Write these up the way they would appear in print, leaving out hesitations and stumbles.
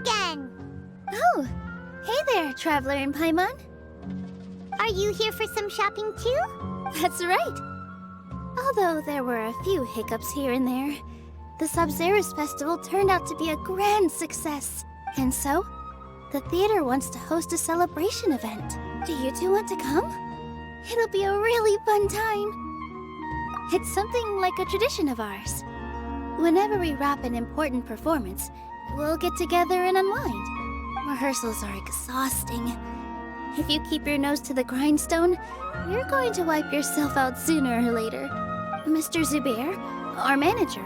again! Oh, hey there, Traveler and Paimon. Are you here for some shopping too? That's right. Although there were a few hiccups here and there, the Sub-Zerus Festival turned out to be a grand success. And so, the theater wants to host a celebration event. Do you two want to come? It'll be a really fun time. It's something like a tradition of ours. Whenever we wrap an important performance, we'll get together and unwind. Rehearsals are exhausting. If you keep your nose to the grindstone, you're going to wipe yourself out sooner or later. Mr. Zubair, our manager,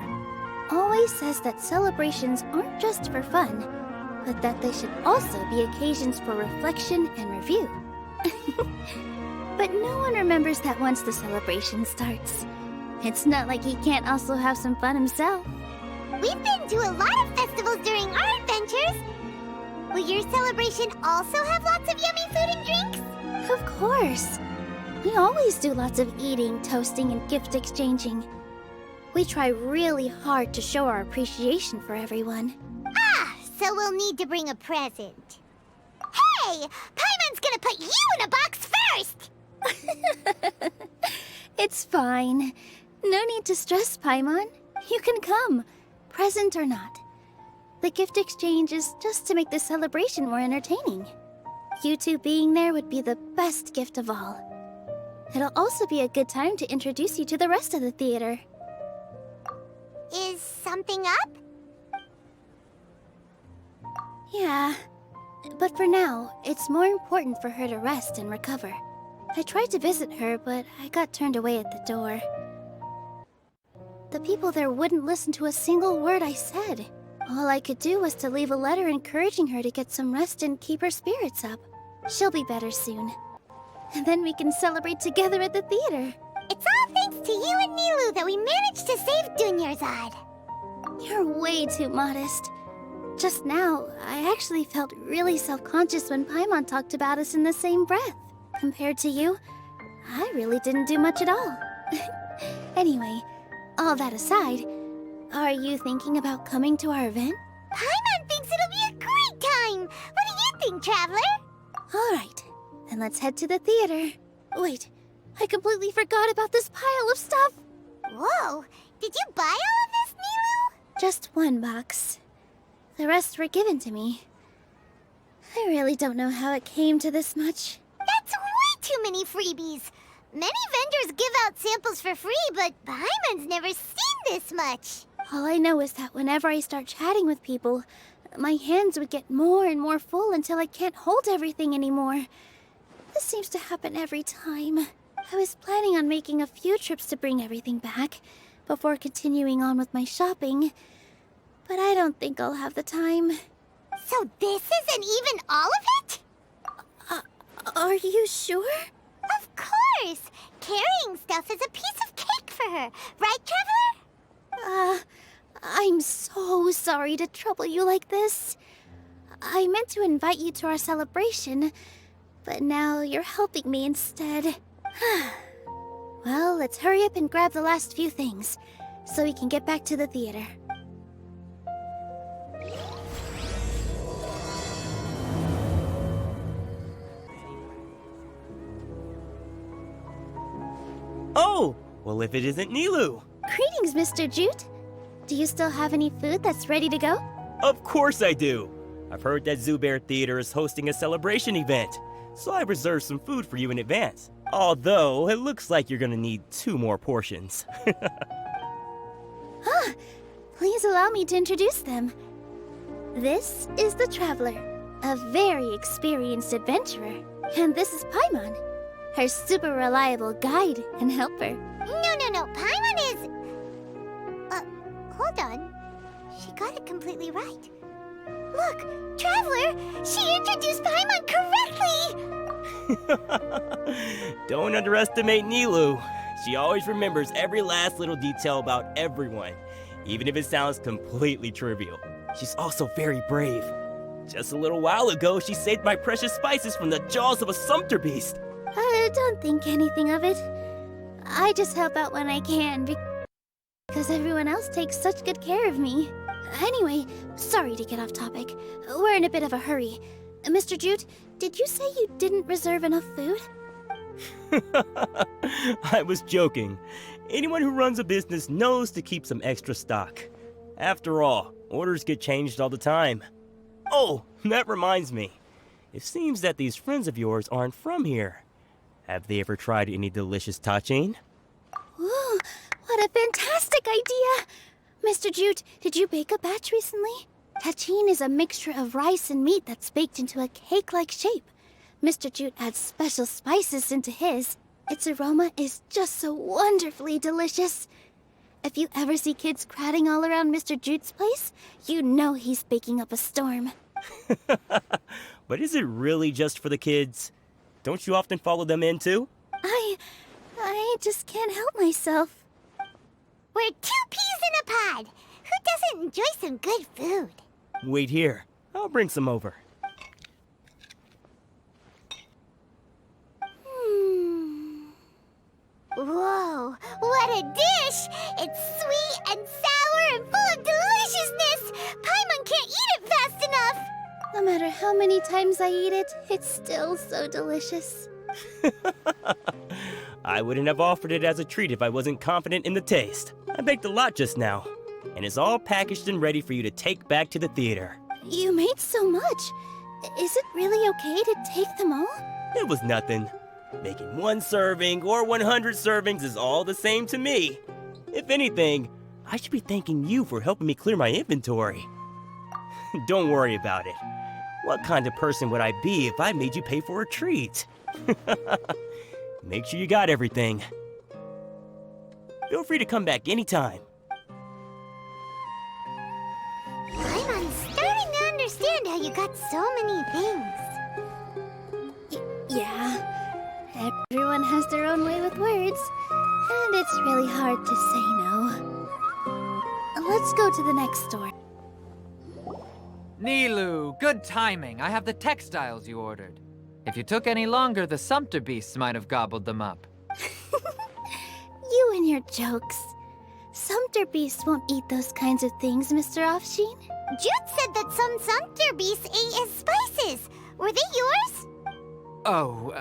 always says that celebrations aren't just for fun, but that they should also be occasions for reflection and review. But no one remembers that once the celebration starts. It's not like he can't also have some fun himself. We've been to a lot of festivals during our adventures. Will your celebration also have lots of yummy food and drinks? Of course. We always do lots of eating, toasting, and gift exchanging. We try really hard to show our appreciation for everyone. Ah, so we'll need to bring a present. Hey! Paimon's gonna put you in a box first! It's fine. No need to stress, Paimon. You can come, present or not. The gift exchange is just to make the celebration more entertaining. You two being there would be the best gift of all. It'll also be a good time to introduce you to the rest of the theater. Is something up? Yeah, but for now, it's more important for her to rest and recover. I tried to visit her, but I got turned away at the door. The people there wouldn't listen to a single word I said. All I could do was to leave a letter encouraging her to get some rest and keep her spirits up. She'll be better soon. And then we can celebrate together at the theater. It's all thanks to you and Nilou that we managed to save Dunyarzad. You're way too modest. Just now, I actually felt really self-conscious when Paimon talked about us in the same breath. Compared to you, I really didn't do much at all. Anyway, all that aside, are you thinking about coming to our event? Paimon thinks it'll be a great time! What do you think, Traveler? Alright, then let's head to the theater. Wait, I completely forgot about this pile of stuff! Whoa! Did you buy all of this, Nilou? Just one box. The rest were given to me. I really don't know how it came to this much. That's way too many freebies! Many vendors give out samples for free, but Paimon's never seen this much! All I know is that whenever I start chatting with people, my hands would get more and more full until I can't hold everything anymore. This seems to happen every time. I was planning on making a few trips to bring everything back, before continuing on with my shopping, but I don't think I'll have the time. So this isn't even all of it? Are you sure? Of course! Carrying stuff is a piece of cake for her, right, Traveler? I'm so sorry to trouble you like this. I meant to invite you to our celebration, but now you're helping me instead. Well, let's hurry up and grab the last few things, so we can get back to the theater. Oh! Well, if it isn't Nilou! Greetings, Mr. Jute. Do you still have any food that's ready to go? Of course I do! I've heard that Zubair Theater is hosting a celebration event, so I reserved some food for you in advance. Although, it looks like you're gonna need 2 more portions. Please allow me to introduce them. This is the Traveler, a very experienced adventurer. And this is Paimon, her super reliable guide and helper. No, Paimon is... hold on. She got it completely right. Look, Traveler, she introduced Paimon correctly! Don't underestimate Nilou. She always remembers every last little detail about everyone, even if it sounds completely trivial. She's also very brave. Just a little while ago, she saved my precious spices from the jaws of a sumpter beast. Don't think anything of it. I just help out when I can because everyone else takes such good care of me. Anyway, sorry to get off topic. We're in a bit of a hurry. Mr. Jute, did you say you didn't reserve enough food? I was joking. Anyone who runs a business knows to keep some extra stock. After all, orders get changed all the time. Oh, that reminds me. It seems that these friends of yours aren't from here. Have they ever tried any delicious tachin? Ooh, what a fantastic idea! Mr. Jute, did you bake a batch recently? Tachin is a mixture of rice and meat that's baked into a cake-like shape. Mr. Jute adds special spices into his. Its aroma is just so wonderfully delicious. If you ever see kids crowding all around Mr. Jute's place, you know he's baking up a storm. But is it really just for the kids? Don't you often follow them in too? I just can't help myself. We're 2 peas in a pod. Who doesn't enjoy some good food? Wait here. I'll bring some over. Whoa, what a dish! It's sweet and sour and full of deliciousness! Paimon can't eat it fast enough! No matter how many times I eat it, it's still so delicious. I wouldn't have offered it as a treat if I wasn't confident in the taste. I baked a lot just now, and it's all packaged and ready for you to take back to the theater. You made so much. Is it really okay to take them all? It was nothing. Making 1 serving or 100 servings is all the same to me. If anything, I should be thanking you for helping me clear my inventory. Don't worry about it. What kind of person would I be if I made you pay for a treat? Make sure you got everything. Feel free to come back anytime. Paimon's starting to understand how you got so many things. Yeah. Everyone has their own way with words, and it's really hard to say no. Let's go to the next store. Nilou, good timing. I have the textiles you ordered. If you took any longer, the sumpter beasts might have gobbled them up. You and your jokes. Sumpter beasts won't eat those kinds of things, Mr. Offsheen. Jude said that some sumpter beasts ate as spices. Were they yours? Oh,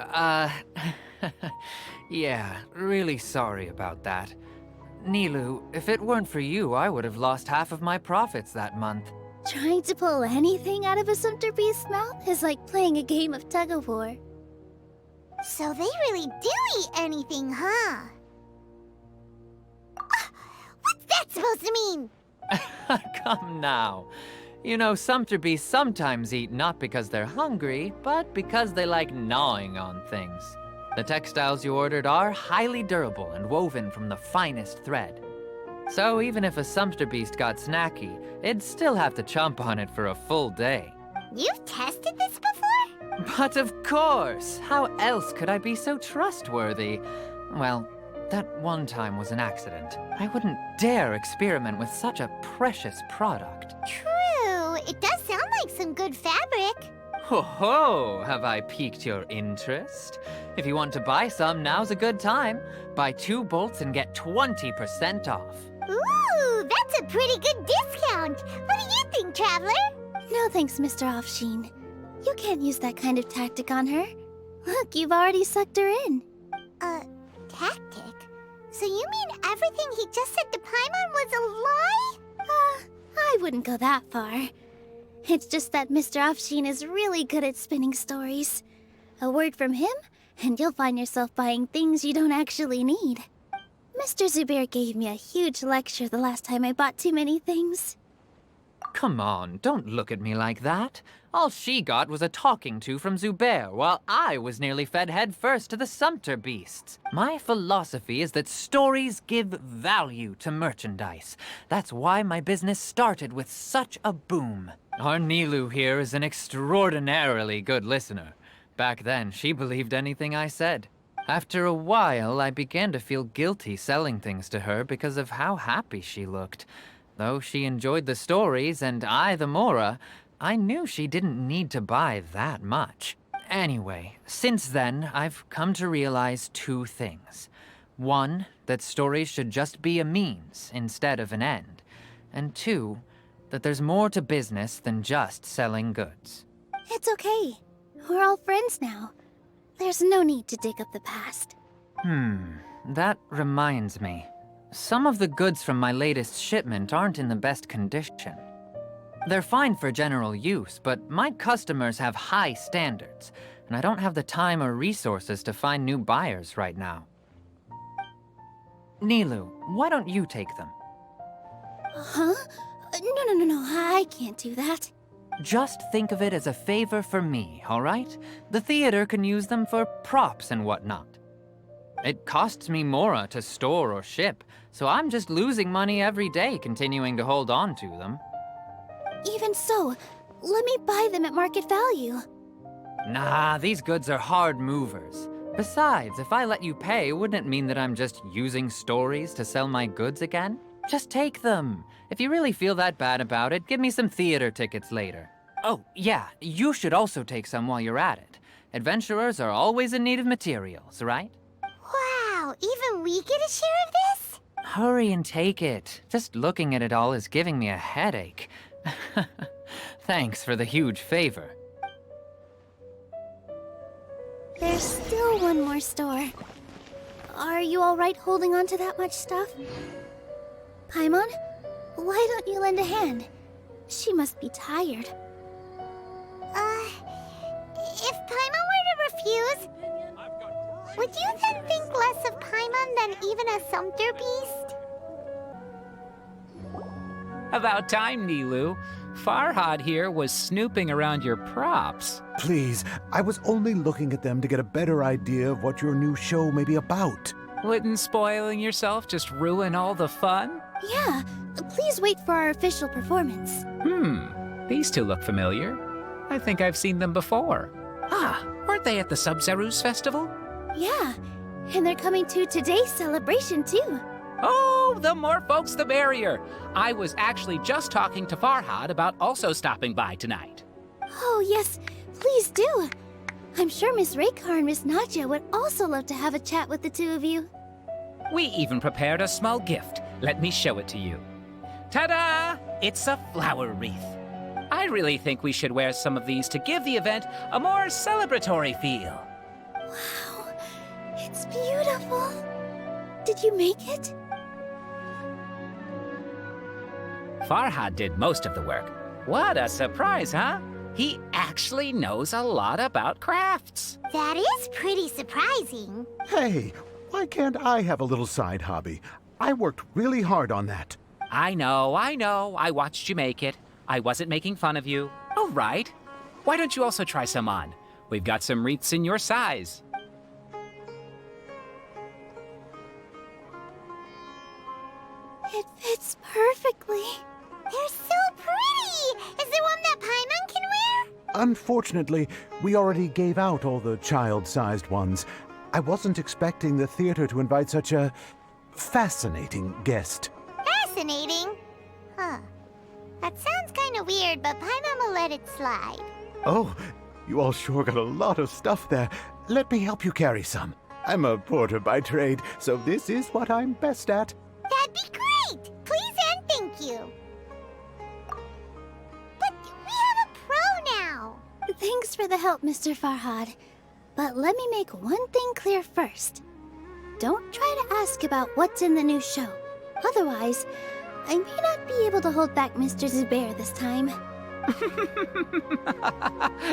yeah, really sorry about that. Nilou, if it weren't for you, I would have lost half of my profits that month. Trying to pull anything out of a sumpter beast's mouth is like playing a game of tug-of-war. So they really do eat anything, huh? What's that supposed to mean? Come now. You know, sumpter beasts sometimes eat not because they're hungry, but because they like gnawing on things. The textiles you ordered are highly durable and woven from the finest thread. So even if a sumpter beast got snacky, it'd still have to chomp on it for a full day. You've tested this before? But of course! How else could I be so trustworthy? Well, that one time was an accident. I wouldn't dare experiment with such a precious product. True, it does sound like some good fabric. Ho ho! Have I piqued your interest? If you want to buy some, now's a good time. Buy 2 bolts and get 20% off. Ooh, that's a pretty good discount. What do you think, Traveler? No thanks, Mr. Offsheen. You can't use that kind of tactic on her. Look, you've already sucked her in. Tactic? So you mean everything he just said to Paimon was a lie? I wouldn't go that far. It's just that Mr. Offsheen is really good at spinning stories. A word from him, and you'll find yourself buying things you don't actually need. Mr. Zubair gave me a huge lecture the last time I bought too many things. Come on, don't look at me like that. All she got was a talking to from Zubair, while I was nearly fed head first to the sumpter beasts. My philosophy is that stories give value to merchandise. That's why my business started with such a boom. Our Nilou here is an extraordinarily good listener. Back then, she believed anything I said. After a while, I began to feel guilty selling things to her because of how happy she looked. Though she enjoyed the stories and I the MORA, I knew she didn't need to buy that much. Anyway, since then, I've come to realize 2 things. 1, that stories should just be a means instead of an end. And 2, that there's more to business than just selling goods. It's okay. We're all friends now. There's no need to dig up the past. That reminds me. Some of the goods from my latest shipment aren't in the best condition. They're fine for general use, but my customers have high standards, and I don't have the time or resources to find new buyers right now. Nilou, why don't you take them? Huh? No, I can't do that. Just think of it as a favor for me, all right? The theater can use them for props and whatnot. It costs me MORA to store or ship, so I'm just losing money every day continuing to hold on to them. Even so, let me buy them at market value. Nah, these goods are hard movers. Besides, if I let you pay, wouldn't it mean that I'm just using stories to sell my goods again? Just take them. If you really feel that bad about it, give me some theater tickets later. Oh, yeah, you should also take some while you're at it. Adventurers are always in need of materials, right? Wow, even we get a share of this? Hurry and take it. Just looking at it all is giving me a headache. Thanks for the huge favor. There's still one more store. Are you all right holding on to that much stuff? Paimon, why don't you lend a hand? She must be tired. If Paimon were to refuse, would you then think less of Paimon than even a sumpter beast? About time, Nilou. Farhad here was snooping around your props. Please, I was only looking at them to get a better idea of what your new show may be about. Wouldn't spoiling yourself just ruin all the fun? Yeah, please wait for our official performance. These two look familiar. I think I've seen them before. Ah, weren't they at the Sub-Zeru's festival? Yeah, and they're coming to today's celebration too. Oh, the more folks the merrier. I was actually just talking to Farhad about also stopping by tonight. Oh yes, please do. I'm sure Miss Raykar and Miss Nadja would also love to have a chat with the two of you. We even prepared a small gift. Let me show it to you. Ta-da! It's a flower wreath. I really think we should wear some of these to give the event a more celebratory feel. Wow, it's beautiful. Did you make it? Farhad did most of the work. What a surprise, huh? He actually knows a lot about crafts. That is pretty surprising. Hey, why can't I have a little side hobby? I worked really hard on that. I know. I watched you make it. I wasn't making fun of you. All right. Why don't you also try some on? We've got some wreaths in your size. It fits perfectly. They're so pretty! Is there one that Paimon can wear? Unfortunately, we already gave out all the child-sized ones. I wasn't expecting the theater to invite such a fascinating guest. Fascinating? Huh. That sounds kind of weird, but Paimon will let it slide. Oh, you all sure got a lot of stuff there. Let me help you carry some. I'm a porter by trade, so this is what I'm best at. That'd be great! Please and thank you. But we have a pro now. Thanks for the help, Mr. Farhad. But let me make one thing clear first. Don't try to ask about what's in the new show. Otherwise, I may not be able to hold back Mr. Zubair this time.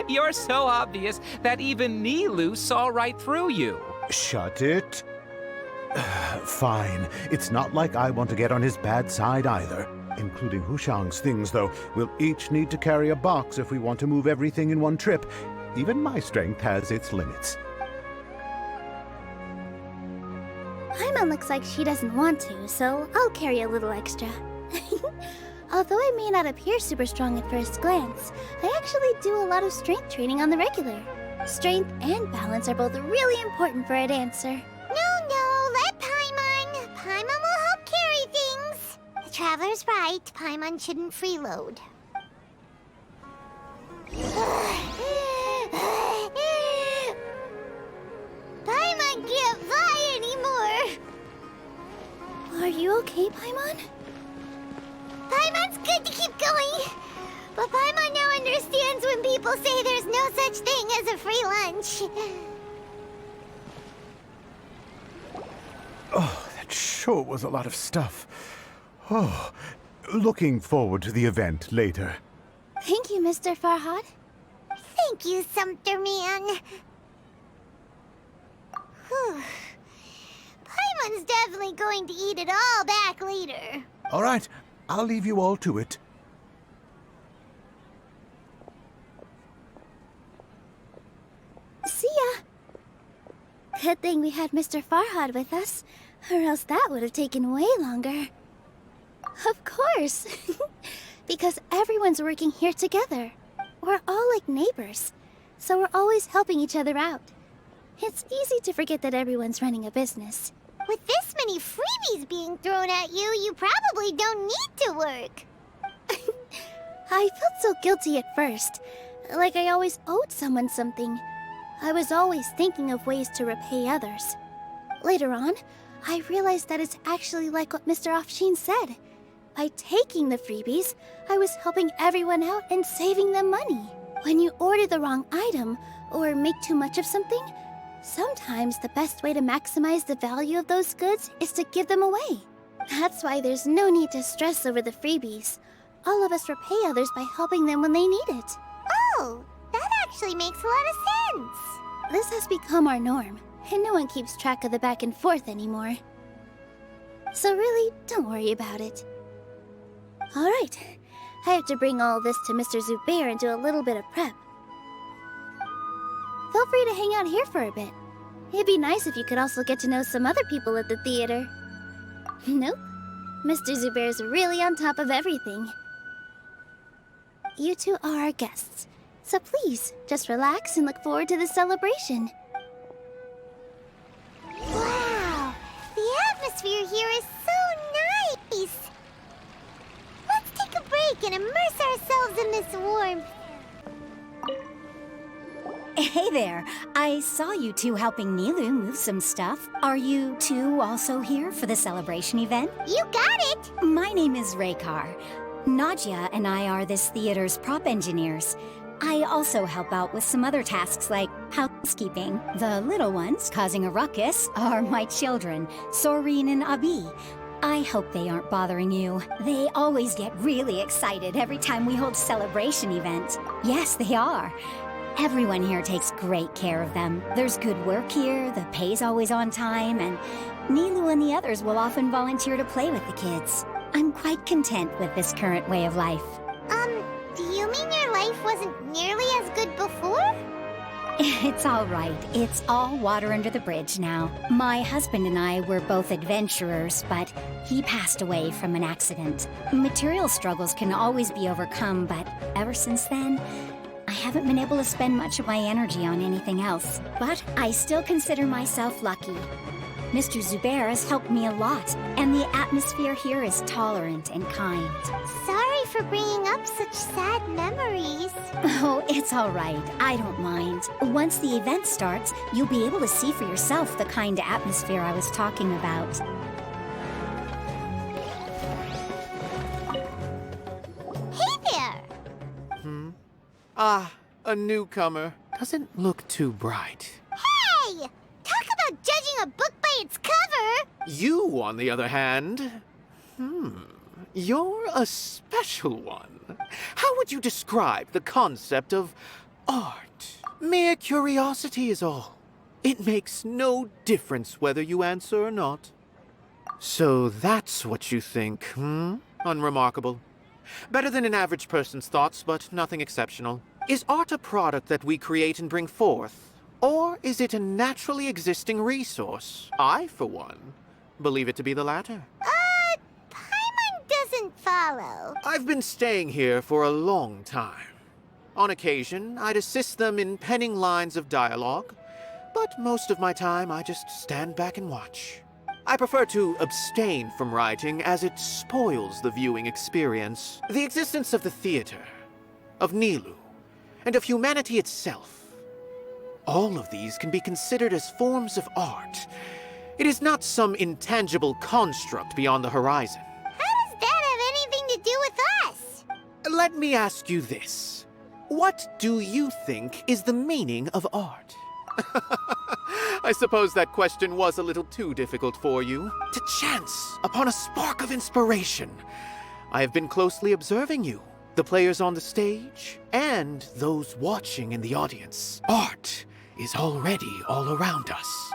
You're so obvious that even Nilou saw right through you. Shut it. Fine. It's not like I want to get on his bad side either. Including Hushang's things, though. We'll each need to carry a box if we want to move everything in one trip. Even my strength has its limits. Paimon looks like she doesn't want to, so I'll carry a little extra. Although I may not appear super strong at first glance, I actually do a lot of strength training on the regular. Strength and balance are both really important for a dancer. No, let Paimon. Paimon will help carry things. The Traveler's right. Paimon shouldn't freeload. Paimon can't fly anymore. Are you okay, Paimon? Paimon it's good to keep going. But Paimon now understands when people say there's no such thing as a free lunch. Oh, that sure was a lot of stuff. Oh, looking forward to the event later. Thank you, Mr. Farhad. Thank you, Sumpter Man. Whew. Paimon's definitely going to eat it all back later. All right, I'll leave you all to it. See ya. Good thing we had Mr. Farhad with us, or else that would have taken way longer. Of course. Because everyone's working here together. We're all like neighbors, so we're always helping each other out. It's easy to forget that everyone's running a business. With this many freebies being thrown at you, you probably don't need to work. I felt so guilty at first, like I always owed someone something. I was always thinking of ways to repay others. Later on, I realized that it's actually like what Mr. Afshin said. By taking the freebies, I was helping everyone out and saving them money. When you order the wrong item, or make too much of something, sometimes the best way to maximize the value of those goods is to give them away. That's why there's no need to stress over the freebies. All of us repay others by helping them when they need it. Oh, that actually makes a lot of sense. This has become our norm, and no one keeps track of the back and forth anymore. So really, don't worry about it. Alright, I have to bring all this to Mr. Zubair and do a little bit of prep. Feel free to hang out here for a bit. It'd be nice if you could also get to know some other people at the theater. Nope. Mr. Zubair's really on top of everything. You two are our guests, so please, just relax and look forward to the celebration. Wow, the atmosphere here is so nice. Let's take a break and immerse ourselves in this warmth. Hey there. I saw you two helping Nilou move some stuff. Are you two also here for the celebration event? You got it! My name is Raykar. Nadia and I are this theater's prop engineers. I also help out with some other tasks like housekeeping. The little ones causing a ruckus are my children, Soreen and Abi. I hope they aren't bothering you. They always get really excited every time we hold celebration event. Yes, they are. Everyone here takes great care of them. There's good work here, the pay's always on time, and Nilou and the others will often volunteer to play with the kids. I'm quite content with this current way of life. Do you mean your life wasn't nearly as good before? It's all right. It's all water under the bridge now. My husband and I were both adventurers, but he passed away from an accident. Material struggles can always be overcome, but ever since then, I haven't been able to spend much of my energy on anything else. But I still consider myself lucky. Mr. Zubair has helped me a lot, and the atmosphere here is tolerant and kind. Sorry for bringing up such sad memories. Oh, it's all right. I don't mind. Once the event starts, you'll be able to see for yourself the kind of atmosphere I was talking about. Hey there! Ah, a newcomer. Doesn't look too bright. Hey! Talk about judging a book by its cover! You, on the other hand... You're a special one. How would you describe the concept of art? Mere curiosity is all. It makes no difference whether you answer or not. So that's what you think, Unremarkable. Better than an average person's thoughts, but nothing exceptional. Is art a product that we create and bring forth? Or is it a naturally existing resource? I, for one, believe it to be the latter. Paimon doesn't follow. I've been staying here for a long time. On occasion, I'd assist them in penning lines of dialogue, but most of my time I just stand back and watch. I prefer to abstain from writing as it spoils the viewing experience. The existence of the theater, of Nilou, and of humanity itself. All of these can be considered as forms of art. It is not some intangible construct beyond the horizon. How does that have anything to do with Let me ask you this. What do you think is the meaning of art? I suppose that question was a little too difficult for you. To chance upon a spark of inspiration. I have been closely observing you, the players on the stage, and those watching in the audience. Art is already all around us.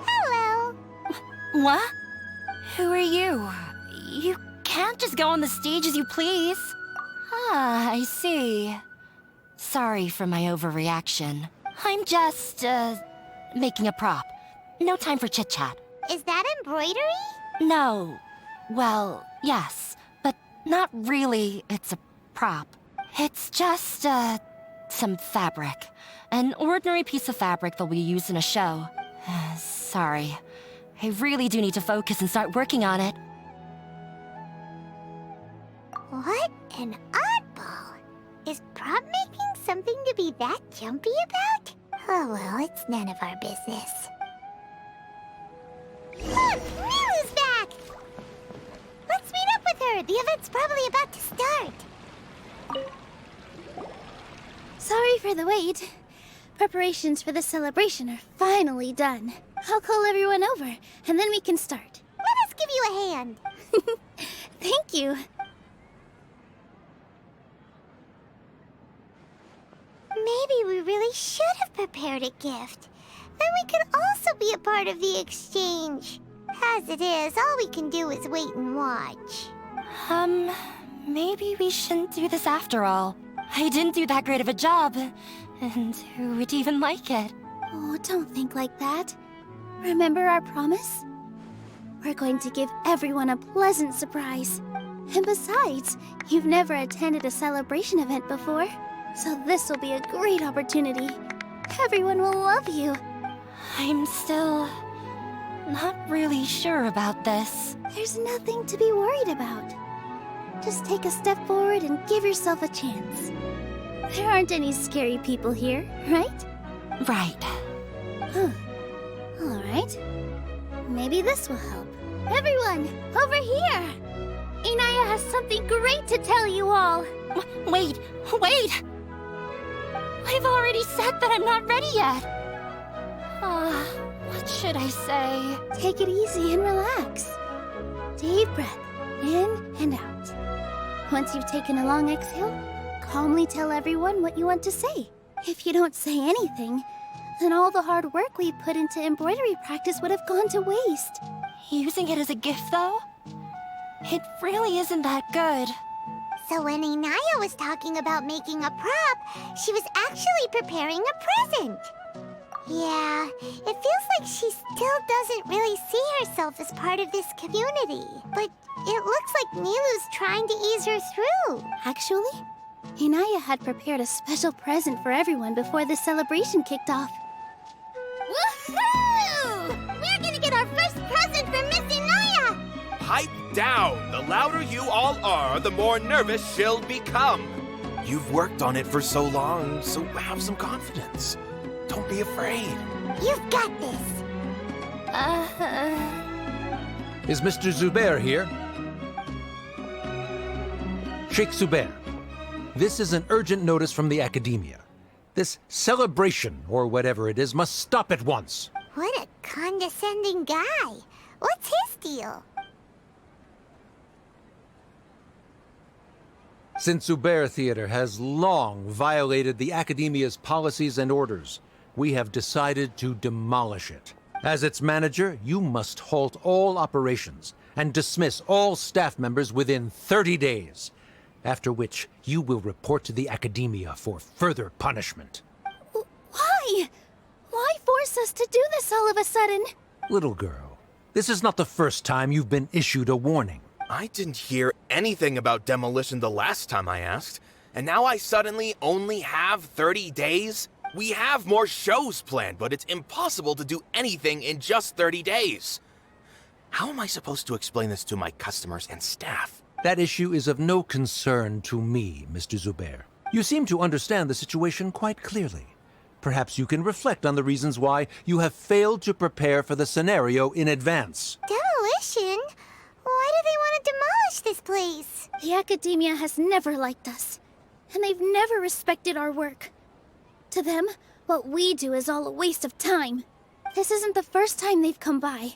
Hello. What? Who are you? You can't just go on the stage as you please. Ah, I see. Sorry for my overreaction. I'm just, making a prop. No time for chit-chat. Is that embroidery? No. Well, yes, but not really. It's a prop. It's just, some fabric. An ordinary piece of fabric that we use in a show. Sorry. I really do need to focus and start working on it. What an oddball. Is prop making something to be that jumpy about? Oh well, it's none of our business. Look! Nilou's back! Let's meet up with her! The event's probably about to start! Sorry for the wait. Preparations for the celebration are finally done. I'll call everyone over, and then we can start. Let us give you a hand! Thank you. Maybe we really should have prepared a gift. Then we could also be a part of the exchange. As it is, all we can do is wait and watch. Maybe we shouldn't do this after all. I didn't do that great of a job. And who would even like it? Oh, don't think like that. Remember our promise? We're going to give everyone a pleasant surprise. And besides, you've never attended a celebration event before, so this will be a great opportunity. Everyone will love you. I'm still not really sure about this. There's nothing to be worried about. Just take a step forward and give yourself a chance. There aren't any scary people here, right? Right. Huh. All right. Maybe this will help. Everyone, over here! Inaya has something great to tell you all. Wait! I've already said that I'm not ready yet. What should I say? Take it easy and relax. Deep breath, in and out. Once you've taken a long exhale, calmly tell everyone what you want to say. If you don't say anything, then all the hard work we put into embroidery practice would have gone to waste. Using it as a gift, though? It really isn't that good. So when Inaya was talking about making a prop, she was actually preparing a present. Yeah, it feels like she still doesn't really see herself as part of this community. But it looks like Nilou's trying to ease her through. Actually, Inaya had prepared a special present for everyone before the celebration kicked off. Woohoo! We're gonna get our first present from Miss Inaya! Pipe down! The louder you all are, the more nervous she'll become. You've worked on it for so long, so have some confidence. Don't be afraid. You've got this. Is Mr. Zubair here? Sheikh Zubair, this is an urgent notice from the Akademiya. This celebration, or whatever it is, must stop at once. What a condescending guy. What's his deal? Since Zubair Theater has long violated the Akademiya's policies and orders, we have decided to demolish it. As its manager, you must halt all operations and dismiss all staff members within 30 days, after which you will report to the Akademiya for further punishment. Why? Why force us to do this all of a sudden? Little girl, this is not the first time you've been issued a warning. I didn't hear anything about demolition the last time I asked, and now I suddenly only have 30 days? We have more shows planned, but it's impossible to do anything in just 30 days. How am I supposed to explain this to my customers and staff? That issue is of no concern to me, Mr. Zubair. You seem to understand the situation quite clearly. Perhaps you can reflect on the reasons why you have failed to prepare for the scenario in advance. Demolition? Why place? The Akademiya has never liked us, and they've never respected our work. To them, what we do is all a waste of time. This isn't the first time they've come by.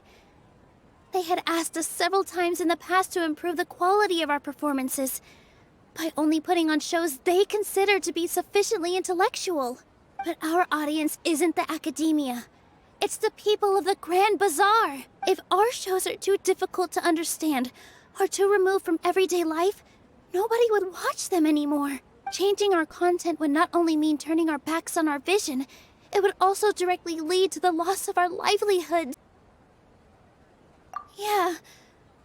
They had asked us several times in the past to improve the quality of our performances by only putting on shows they consider to be sufficiently intellectual. But our audience isn't the Akademiya. It's the people of the Grand Bazaar. If our shows are too difficult to understand or too removed from everyday life, nobody would watch them anymore. Changing our content would not only mean turning our backs on our vision, it would also directly lead to the loss of our livelihood. Yeah,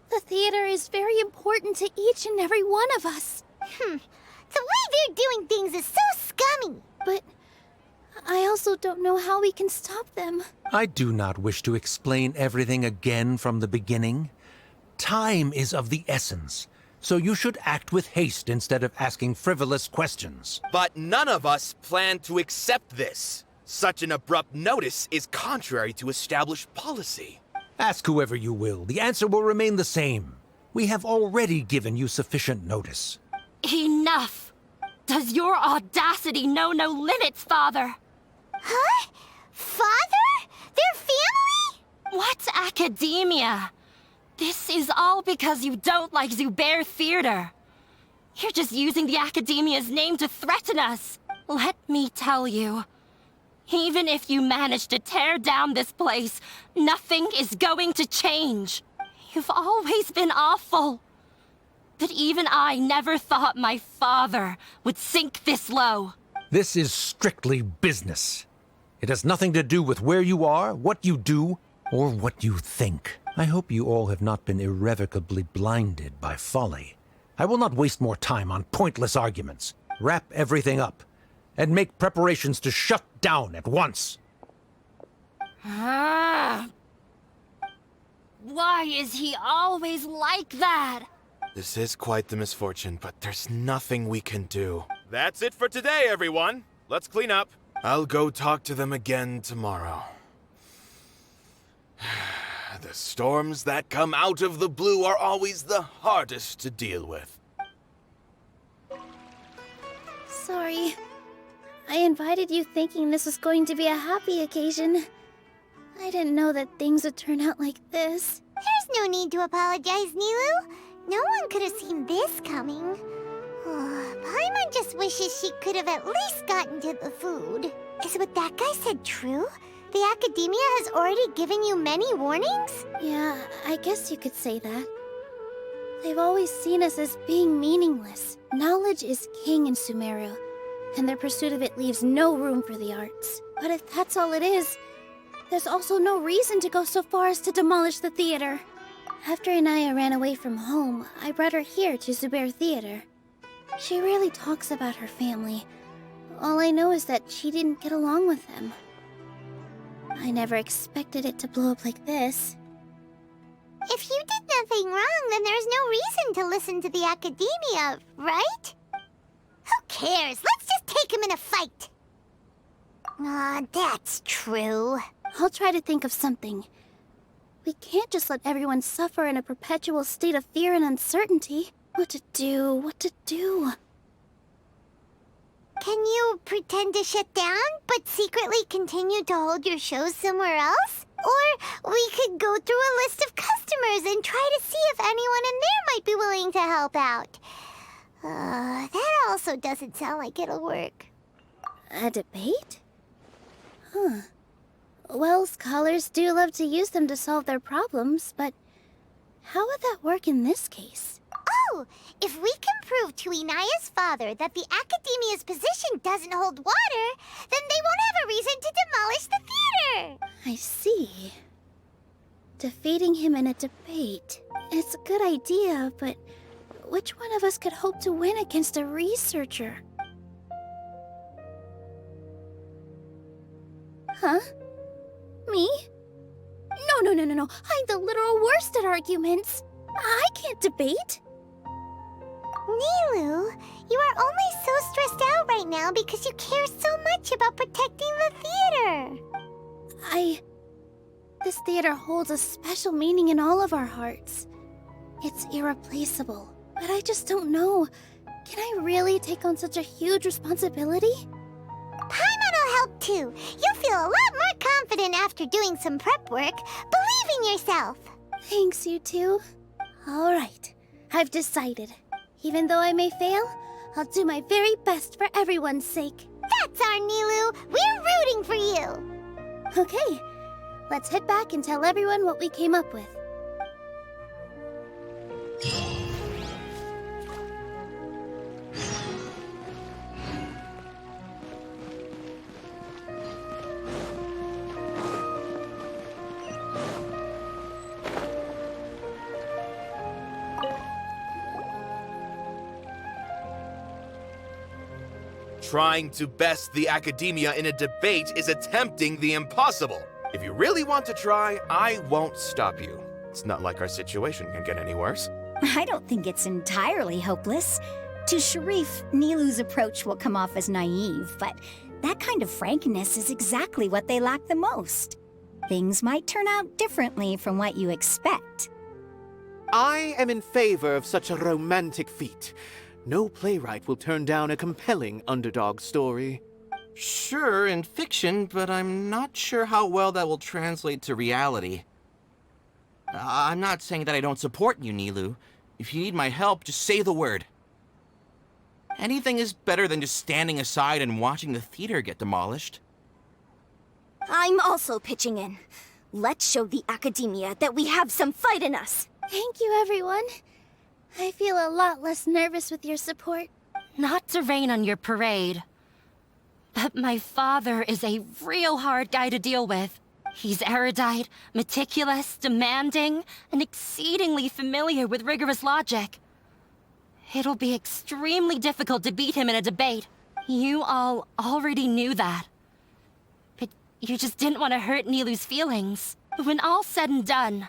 the theater is very important to each and every one of us. The way they're doing things is so scummy. But I also don't know how we can stop them. I do not wish to explain everything again from the beginning. Time is of the essence, so you should act with haste instead of asking frivolous questions. But none of us plan to accept this. Such an abrupt notice is contrary to established policy. Ask whoever you will. The answer will remain the same. We have already given you sufficient notice. Enough! Does your audacity know no limits, Father? Huh? Father? Their family? What Akademiya? This is all because you don't like Zubair Theater. You're just using the Akademiya's name to threaten us. Let me tell you, even if you manage to tear down this place, nothing is going to change. You've always been awful. But even I never thought my father would sink this low. This is strictly business. It has nothing to do with where you are, what you do, or what you think. I hope you all have not been irrevocably blinded by folly. I will not waste more time on pointless arguments. Wrap everything up, and make preparations to shut down at once. Why is he always like that? This is quite the misfortune, but there's nothing we can do. That's it for today, everyone. Let's clean up. I'll go talk to them again tomorrow. The storms that come out of the blue are always the hardest to deal with. Sorry. I invited you thinking this was going to be a happy occasion. I didn't know that things would turn out like this. There's no need to apologize, Nilou. No one could have seen this coming. Paimon just wishes she could have at least gotten to the food. Is what that guy said true? The Akademiya has already given you many warnings? Yeah, I guess you could say that. They've always seen us as being meaningless. Knowledge is king in Sumeru, and their pursuit of it leaves no room for the arts. But if that's all it is, there's also no reason to go so far as to demolish the theater. After Anaya ran away from home, I brought her here to Zubair Theater. She rarely talks about her family. All I know is that she didn't get along with them. I never expected it to blow up like this. If you did nothing wrong, then there's no reason to listen to the Akademiya, right? Who cares? Let's just take him in a fight. That's true. I'll try to think of something. We can't just let everyone suffer in a perpetual state of fear and uncertainty. What to do? Can you pretend to shut down, but secretly continue to hold your shows somewhere else? Or we could go through a list of customers and try to see if anyone in there might be willing to help out. That also doesn't sound like it'll work. A debate? Huh. Well, scholars do love to use them to solve their problems, but how would that work in this case? Oh, if we can prove to Inaya's father that the Akademiya's position doesn't hold water, then they won't have a reason to demolish the theater! I see. Defeating him in a debate. It's a good idea, but which one of us could hope to win against a researcher? Huh? Me? No. I'm the literal worst at arguments. I can't debate. Nilou, you are only so stressed out right now because you care so much about protecting the theater. This theater holds a special meaning in all of our hearts. It's irreplaceable. but I just don't know. Can I really take on such a huge responsibility? Paimon will help too. You'll feel a lot more confident after doing some prep work. Believe in yourself. Thanks, you two. All right, I've decided. Even though I may fail, I'll do my very best for everyone's sake. That's our Nilou. We're rooting for you. Okay, let's head back and tell everyone what we came up with. Trying to best the Akademiya in a debate is attempting the impossible. If you really want to try, I won't stop you. It's not like our situation can get any worse. I don't think it's entirely hopeless. To Sharif, Nilou's approach will come off as naive, but that kind of frankness is exactly what they lack the most. Things might turn out differently from what you expect. I am in favor of such a romantic feat. No playwright will turn down a compelling underdog story. Sure, in fiction, but I'm not sure how well that will translate to reality. I'm not saying that I don't support you, Nilou. If you need my help, just say the word. Anything is better than just standing aside and watching the theater get demolished. I'm also pitching in. Let's show the Akademiya that we have some fight in us. Thank you, everyone. I feel a lot less nervous with your support. Not to rain on your parade, but my father is a real hard guy to deal with. He's erudite, meticulous, demanding, and exceedingly familiar with rigorous logic. It'll be extremely difficult to beat him in a debate. You all already knew that. But you just didn't want to hurt Nilou's feelings. When all's said and done,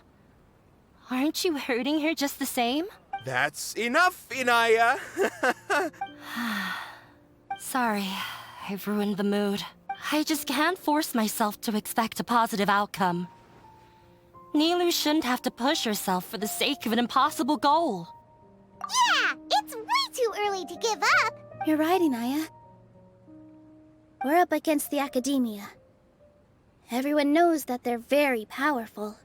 aren't you hurting her just the same? That's enough, Inaya! Sorry, I've ruined the mood. I just can't force myself to expect a positive outcome. Nilou shouldn't have to push herself for the sake of an impossible goal. Yeah, it's way too early to give up. You're right, Inaya. We're up against the Akademiya. Everyone knows that they're very powerful.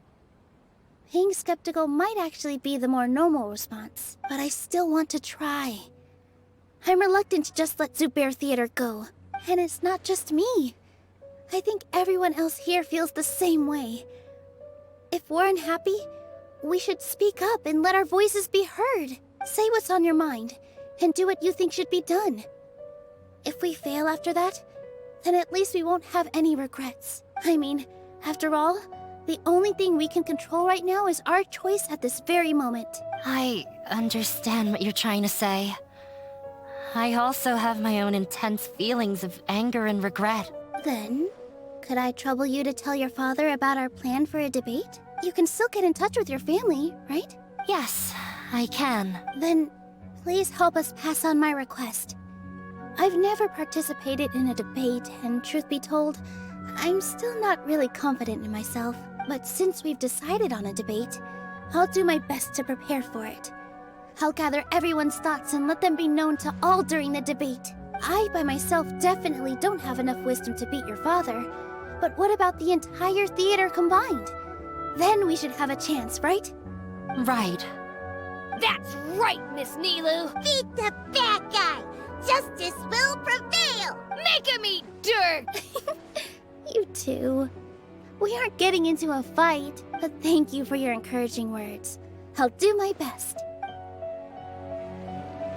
Being skeptical might actually be the more normal response, but I still want to try. I'm reluctant to just let Zubair Theater go. And it's not just me. I think everyone else here feels the same way. If we're unhappy, we should speak up and let our voices be heard. Say what's on your mind, and do what you think should be done. If we fail after that, then at least we won't have any regrets. I mean, after all, the only thing we can control right now is our choice at this very moment. I understand what you're trying to say. I also have my own intense feelings of anger and regret. Then, could I trouble you to tell your father about our plan for a debate? You can still get in touch with your family, right? Yes, I can. Then, please help us pass on my request. I've never participated in a debate, and truth be told, I'm still not really confident in myself. But since we've decided on a debate, I'll do my best to prepare for it. I'll gather everyone's thoughts and let them be known to all during the debate. I, by myself, definitely don't have enough wisdom to beat your father. But what about the entire theater combined? Then we should have a chance, right? Right. That's right, Miss Nilou. Beat the bad guy. Justice will prevail. Make him eat dirt. You two. We aren't getting into a fight, but thank you for your encouraging words. I'll do my best.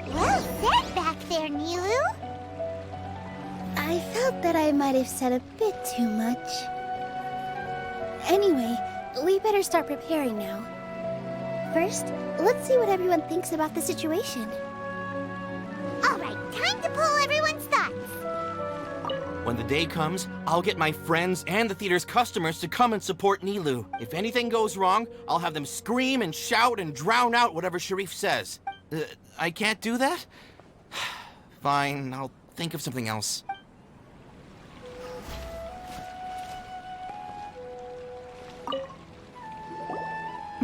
Well said back there, Nilou. I felt that I might have said a bit too much. Anyway, we better start preparing now. First, let's see what everyone thinks about the situation. All right, time to pull everyone's thoughts. When the day comes, I'll get my friends and the theater's customers to come and support Nilou. If anything goes wrong, I'll have them scream and shout and drown out whatever Sharif says. I can't do that? Fine, I'll think of something else.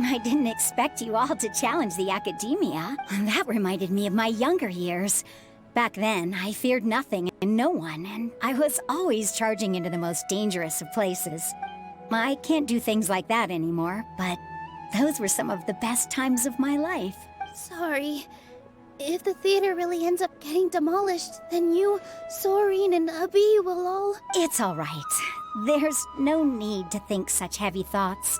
I didn't expect you all to challenge the Akademiya. That reminded me of my younger years. Back then, I feared nothing and no one, and I was always charging into the most dangerous of places. I can't do things like that anymore, but those were some of the best times of my life. Sorry. If the theater really ends up getting demolished, then you, Soren, and Abi will all... It's all right. There's no need to think such heavy thoughts.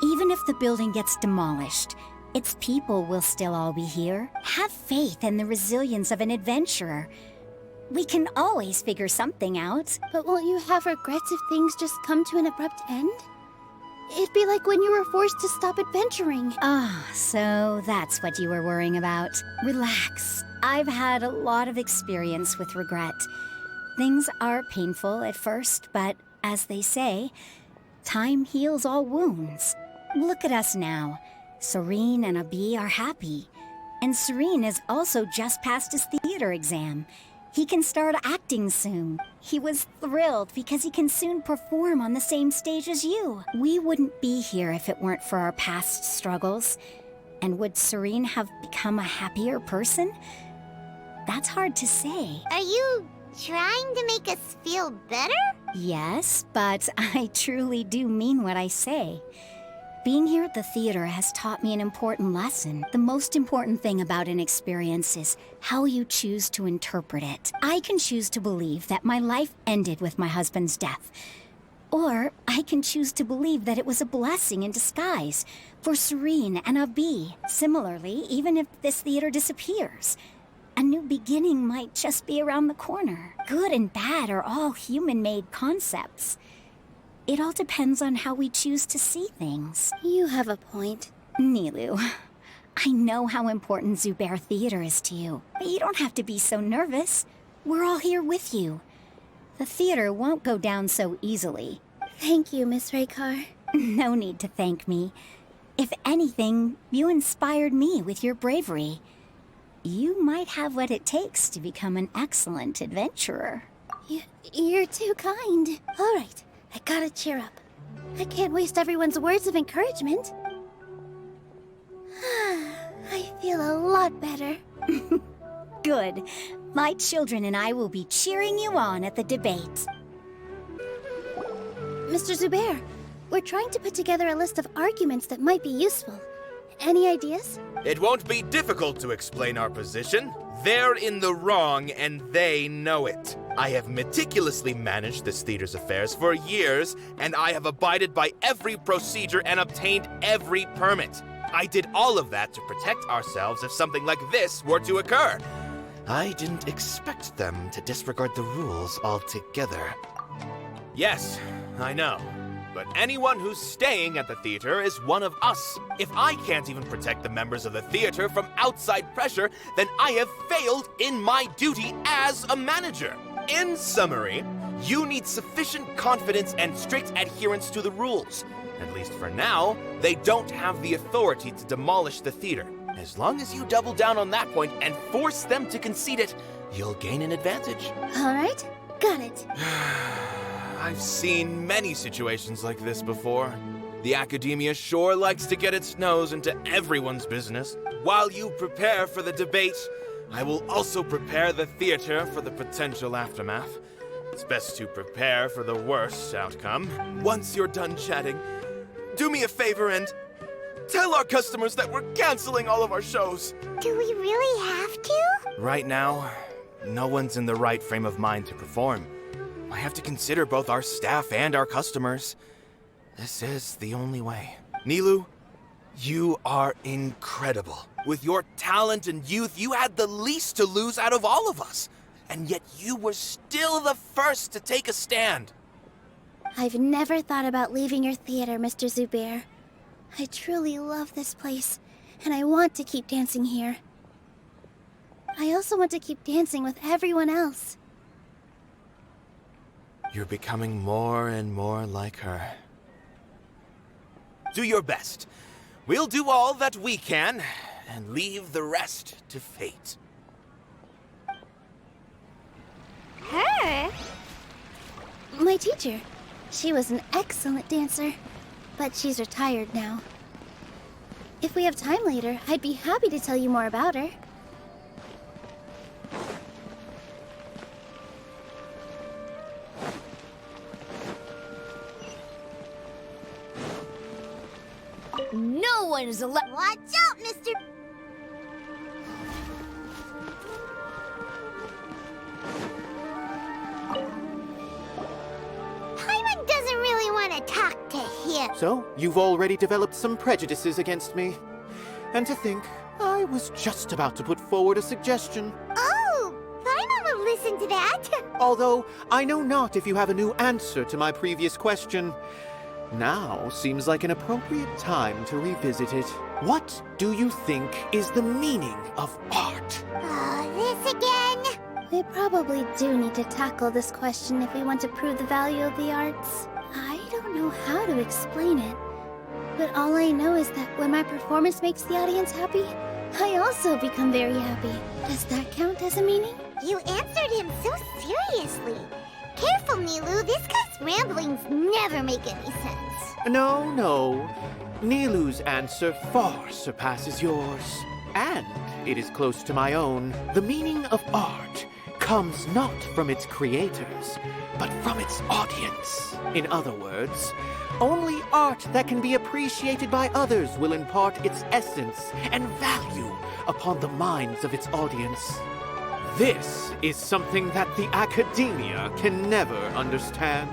Even if the building gets demolished, its people will still all be here. Have faith in the resilience of an adventurer. We can always figure something out. But won't you have regrets if things just come to an abrupt end? It'd be like when you were forced to stop adventuring. Ah, so that's what you were worrying about. Relax. I've had a lot of experience with regret. Things are painful at first, but as they say, time heals all wounds. Look at us now. Soren and Abi are happy. And Soren has also just passed his theater exam. He can start acting soon. He was thrilled because he can soon perform on the same stage as you. We wouldn't be here if it weren't for our past struggles. And would Soren have become a happier person? That's hard to say. Are you trying to make us feel better? Yes, but I truly do mean what I say. Being here at the theater has taught me an important lesson. The most important thing about an experience is how you choose to interpret it. I can choose to believe that my life ended with my husband's death. Or I can choose to believe that it was a blessing in disguise for Soren and Abi. Similarly, even if this theater disappears, a new beginning might just be around the corner. Good and bad are all human-made concepts. It all depends on how we choose to see things. You have a point. Nilou, I know how important Zubair Theater is to you, but you don't have to be so nervous. We're all here with you. The theater won't go down so easily. Thank you, Miss Raykar. No need to thank me. If anything, you inspired me with your bravery. You might have what it takes to become an excellent adventurer. You're too kind. All right. I gotta cheer up. I can't waste everyone's words of encouragement. I feel a lot better. Good. My children and I will be cheering you on at the debate. Mr. Zubair, we're trying to put together a list of arguments that might be useful. Any ideas? It won't be difficult to explain our position. They're in the wrong, and they know it. I have meticulously managed this theater's affairs for years, and I have abided by every procedure and obtained every permit. I did all of that to protect ourselves if something like this were to occur. I didn't expect them to disregard the rules altogether. Yes, I know. But anyone who's staying at the theater is one of us. If I can't even protect the members of the theater from outside pressure, then I have failed in my duty as a manager. In summary, you need sufficient confidence and strict adherence to the rules. At least for now, they don't have the authority to demolish the theater. As long as you double down on that point and force them to concede it, you'll gain an advantage. All right, got it. I've seen many situations like this before. The Akademiya sure likes to get its nose into everyone's business. While you prepare for the debate, I will also prepare the theater for the potential aftermath. It's best to prepare for the worst outcome. Once you're done chatting, do me a favor and tell our customers that we're canceling all of our shows. Do we really have to? Right now, no one's in the right frame of mind to perform. I have to consider both our staff and our customers. This is the only way. Nilou, you are incredible. With your talent and youth, you had the least to lose out of all of us. And yet you were still the first to take a stand. I've never thought about leaving your theater, Mr. Zubair. I truly love this place, and I want to keep dancing here. I also want to keep dancing with everyone else. You're becoming more and more like her. Do your best. We'll do all that we can, and leave the rest to fate. Her? My teacher. She was an excellent dancer, but she's retired now. If we have time later, I'd be happy to tell you more about her. No one is allowed. Watch out, Mr. Paimon doesn't really want to talk to him. So, you've already developed some prejudices against me. And to think, I was just about to put forward a suggestion. Oh, Paimon will listen to that. Although, I know not if you have a new answer to my previous question. Now seems like an appropriate time to revisit it. What do you think is the meaning of art? Oh, this again? We probably do need to tackle this question if we want to prove the value of the arts. I don't know how to explain it, but all I know is that when my performance makes the audience happy, I also become very happy. Does that count as a meaning? You answered him so seriously. Careful, Nilou. This guy's ramblings never make any sense. No. Nilou's answer far surpasses yours. And it is close to my own. The meaning of art comes not from its creators, but from its audience. In other words, only art that can be appreciated by others will impart its essence and value upon the minds of its audience. This is something that the Akademiya can never understand.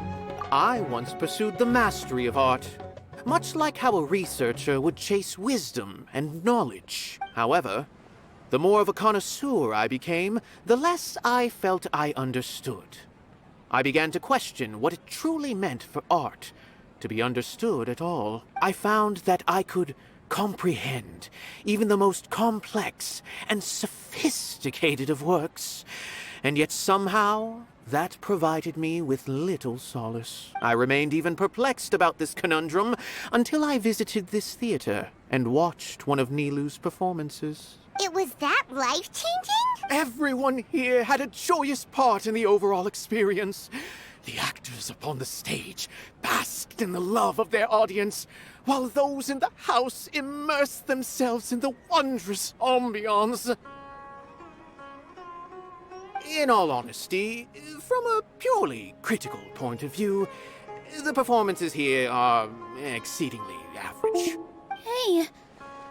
I once pursued the mastery of art, much like how a researcher would chase wisdom and knowledge. However, the more of a connoisseur I became, the less I felt I understood. I began to question what it truly meant for art to be understood at all. I found that I could comprehend even the most complex and sophisticated of works, and yet somehow that provided me with little solace. I remained even perplexed about this conundrum until I visited this theater and watched one of Nilou's performances. It was that life-changing? Everyone here had a joyous part in the overall experience. The actors upon the stage basked in the love of their audience, while those in the house immersed themselves in the wondrous ambiance. In all honesty, from a purely critical point of view, the performances here are exceedingly average. Hey,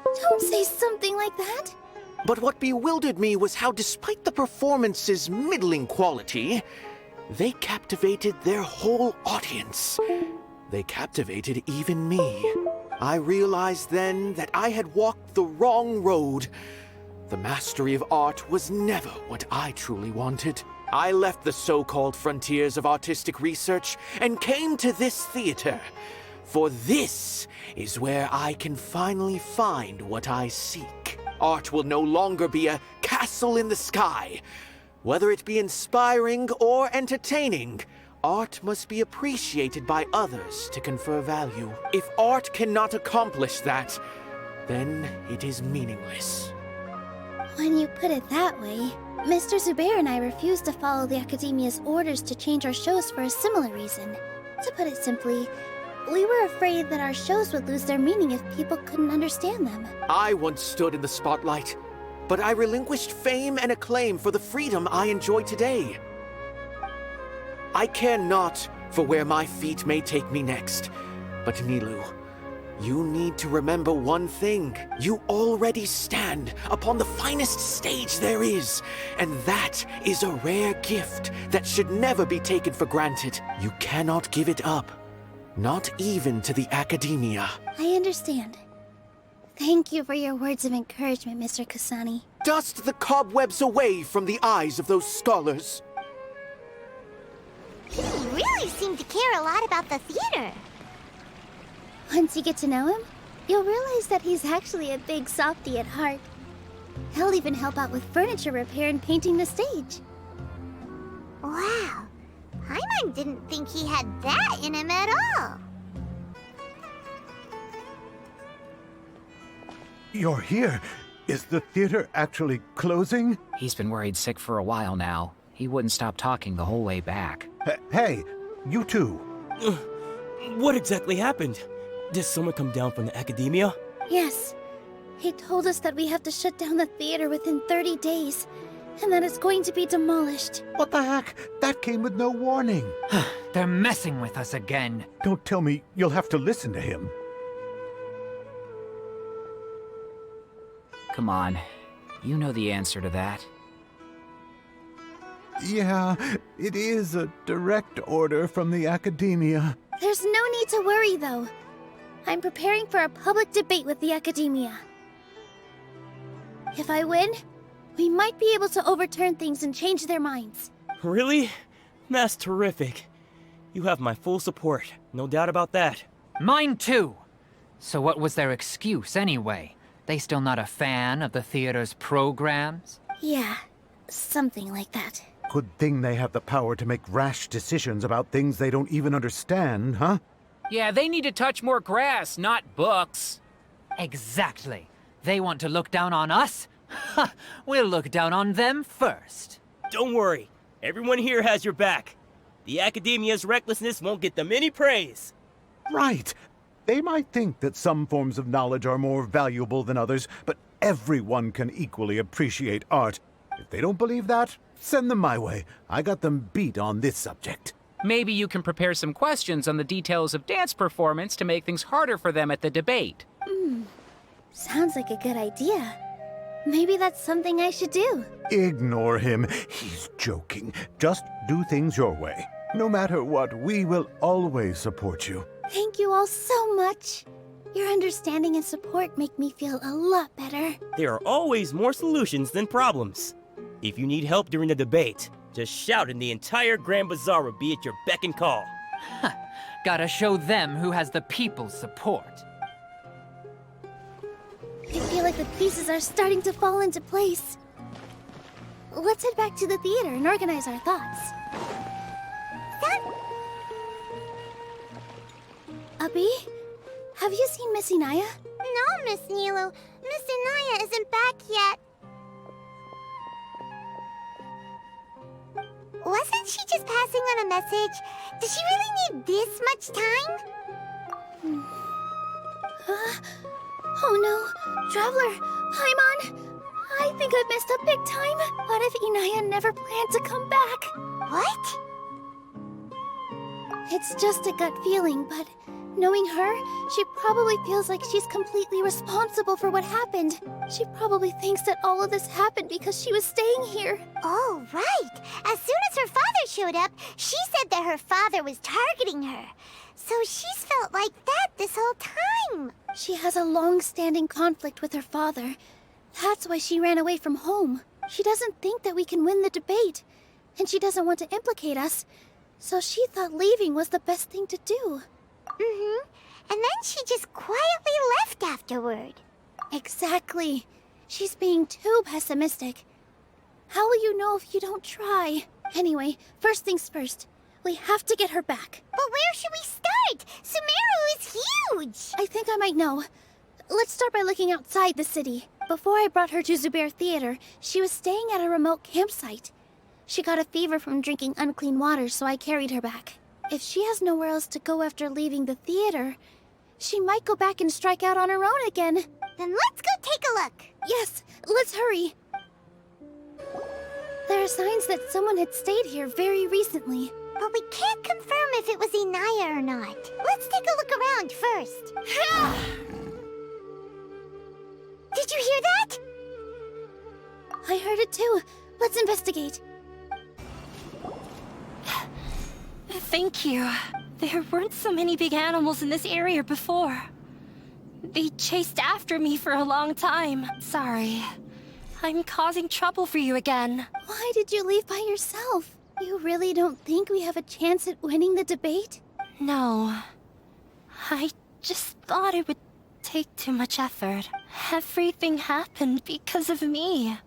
don't say something like that. But what bewildered me was how, despite the performance's middling quality, they captivated their whole audience. They captivated even me. I realized then that I had walked the wrong road. The mastery of art was never what I truly wanted. I left the so-called frontiers of artistic research and came to this theater. For this is where I can finally find what I seek. Art will no longer be a castle in the sky. Whether it be inspiring or entertaining, art must be appreciated by others to confer value. If art cannot accomplish that, then it is meaningless. When you put it that way, Mr. Zubair and I refused to follow the Akademiya's orders to change our shows for a similar reason. To put it simply, we were afraid that our shows would lose their meaning if people couldn't understand them. I once stood in the spotlight, but I relinquished fame and acclaim for the freedom I enjoy today. I care not for where my feet may take me next, but Nilou, you need to remember one thing. You already stand upon the finest stage there is, and that is a rare gift that should never be taken for granted. You cannot give it up, not even to the Akademiya. I understand. Thank you for your words of encouragement, Mr. Kasani. Dust the cobwebs away from the eyes of those scholars. He really seemed to care a lot about the theater. Once you get to know him, you'll realize that he's actually a big softy at heart. He'll even help out with furniture repair and painting the stage. Wow. Paimon didn't think he had that in him at all. You're here. Is the theater actually closing? He's been worried sick for a while now. He wouldn't stop talking the whole way back. Hey, you two. What exactly happened? Did someone come down from the Akademiya? Yes. He told us that we have to shut down the theater within 30 days, and that it's going to be demolished. What the heck? That came with no warning. They're messing with us again. Don't tell me you'll have to listen to him. Come on. You know the answer to that. Yeah, it is a direct order from the Akademiya. There's no need to worry, though. I'm preparing for a public debate with the Akademiya. If I win, we might be able to overturn things and change their minds. Really? That's terrific. You have my full support, no doubt about that. Mine too. So what was their excuse anyway? They still not a fan of the theater's programs? Yeah, something like that. Good thing they have the power to make rash decisions about things they don't even understand, huh? Yeah, they need to touch more grass, not books. Exactly. They want to look down on us? Ha! We'll look down on them first. Don't worry, everyone here has your back. The Akademiya's recklessness won't get them any praise. Right. They might think that some forms of knowledge are more valuable than others, but everyone can equally appreciate art. If they don't believe that, send them my way. I got them beat on this subject. Maybe you can prepare some questions on the details of dance performance to make things harder for them at the debate. Sounds like a good idea. Maybe that's something I should do. Ignore him. He's joking. Just do things your way. No matter what, we will always support you. Thank you all so much. Your understanding and support make me feel a lot better. There are always more solutions than problems. If you need help during the debate, just shout and the entire Grand Bazaar will be at your beck and call. Gotta show them who has the people's support. I feel like the pieces are starting to fall into place. Let's head back to the theater and organize our thoughts. Abby, have you seen Miss Inaya? No, Miss Nilou. Miss Inaya isn't back yet. Wasn't she just passing on a message? Does she really need this much time? Oh no, Traveler, Paimon! I think I messed up big time. What if Inaya never planned to come back? What? It's just a gut feeling, but knowing her, she probably feels like she's completely responsible for what happened. She probably thinks that all of this happened because she was staying here. Oh, right. As soon as her father showed up, she said that her father was targeting her. So she's felt like that this whole time. She has a long-standing conflict with her father. That's why she ran away from home. She doesn't think that we can win the debate, and she doesn't want to implicate us. So she thought leaving was the best thing to do. Mm-hmm. And then she just quietly left afterward. Exactly. She's being too pessimistic. How will you know if you don't try? Anyway, first things first. We have to get her back. But where should we start? Sumeru is huge! I think I might know. Let's start by looking outside the city. Before I brought her to Zubair Theater, she was staying at a remote campsite. She got a fever from drinking unclean water, so I carried her back. If she has nowhere else to go after leaving the theater, she might go back and strike out on her own again. Then let's go take a look. Yes, let's hurry. There are signs that someone had stayed here very recently. But we can't confirm if it was Inaya or not. Let's take a look around first. Did you hear that? I heard it too. Let's investigate. Thank you. There weren't so many big animals in this area before. They chased after me for a long time. Sorry. I'm causing trouble for you again. Why did you leave by yourself? You really don't think we have a chance at winning the debate? No. I just thought it would take too much effort. Everything happened because of me.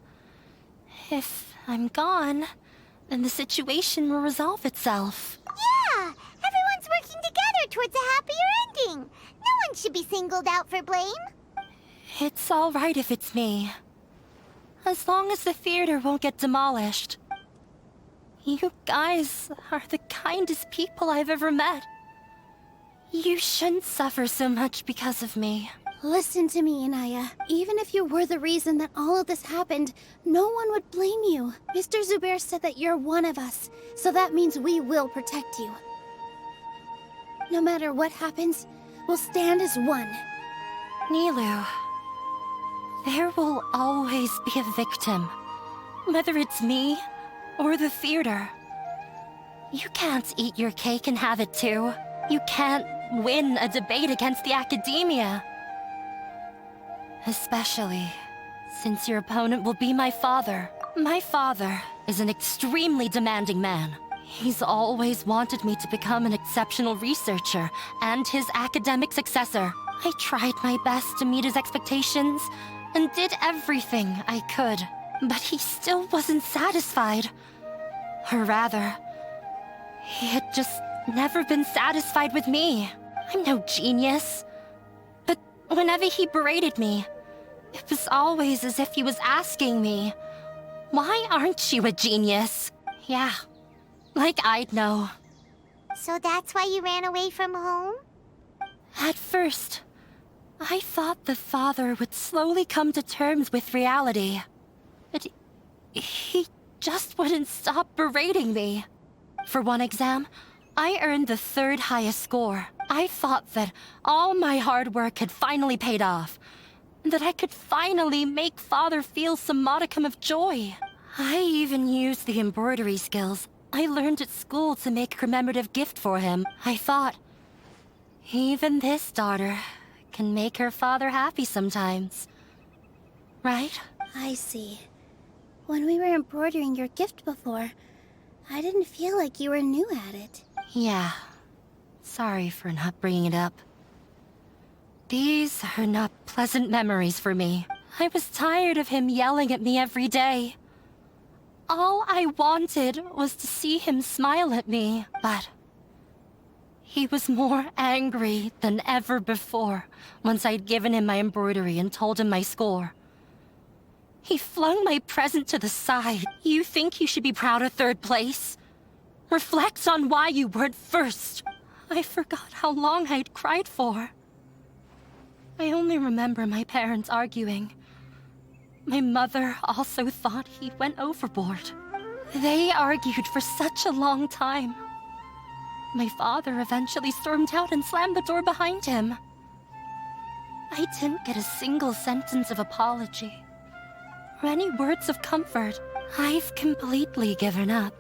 If I'm gone, then the situation will resolve itself. Yeah! Everyone's working together towards a happier ending. No one should be singled out for blame. It's all right if it's me. As long as the theater won't get demolished. You guys are the kindest people I've ever met. You shouldn't suffer so much because of me. Listen to me, Inaya. Even if you were the reason that all of this happened, no one would blame you. Mr. Zubair said that you're one of us, so that means we will protect you. No matter what happens, we'll stand as one. Nilou, there will always be a victim, whether it's me or the theater. You can't eat your cake and have it too. You can't win a debate against the Akademiya. Especially since your opponent will be my father. My father is an extremely demanding man. He's always wanted me to become an exceptional researcher and his academic successor. I tried my best to meet his expectations and did everything I could, but he still wasn't satisfied. Or rather, he had just never been satisfied with me. I'm no genius. But whenever he berated me, it was always as if he was asking me, "Why aren't you a genius?" Yeah, like I'd know. So that's why you ran away from home? At first, I thought the father would slowly come to terms with reality. But he just wouldn't stop berating me. For one exam, I earned the 3rd highest score. I thought that all my hard work had finally paid off, and that I could finally make father feel some modicum of joy. I even used the embroidery skills I learned at school to make a commemorative gift for him. I thought, even this daughter can make her father happy sometimes. Right? I see. When we were embroidering your gift before, I didn't feel like you were new at it. Yeah. Sorry for not bringing it up. These are not pleasant memories for me. I was tired of him yelling at me every day. All I wanted was to see him smile at me, but he was more angry than ever before once I'd given him my embroidery and told him my score. He flung my present to the side. You think you should be proud of 3rd place? Reflect on why you weren't 1st. I forgot how long I'd cried for. I only remember my parents arguing. My mother also thought he went overboard. They argued for such a long time. My father eventually stormed out and slammed the door behind him. I didn't get a single sentence of apology or any words of comfort. I've completely given up.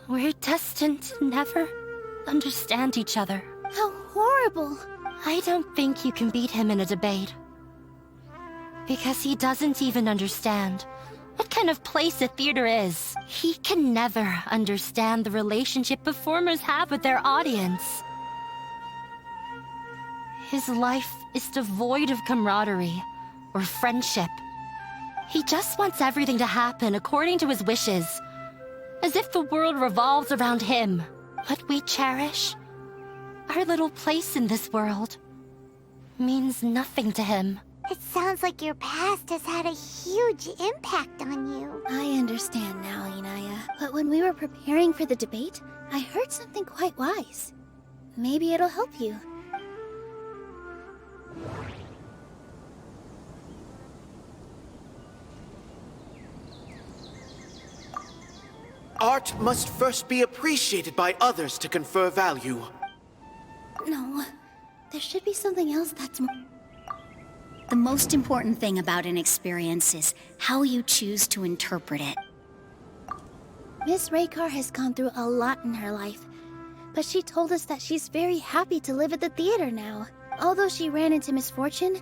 We're destined to never understand each other. How horrible! I don't think you can beat him in a debate. Because he doesn't even understand what kind of place a theater is. He can never understand the relationship performers have with their audience. His life is devoid of camaraderie or friendship. He just wants everything to happen according to his wishes, as if the world revolves around him. What we cherish, our little place in this world, means nothing to him. It sounds like your past has had a huge impact on you. I understand now, Inaya. But when we were preparing for the debate, I heard something quite wise. Maybe it'll help you. Art must first be appreciated by others to confer value. No, there should be something else that's more... The most important thing about an experience is how you choose to interpret it. Miss Raykar has gone through a lot in her life, but she told us that she's very happy to live at the theater now. Although she ran into misfortune,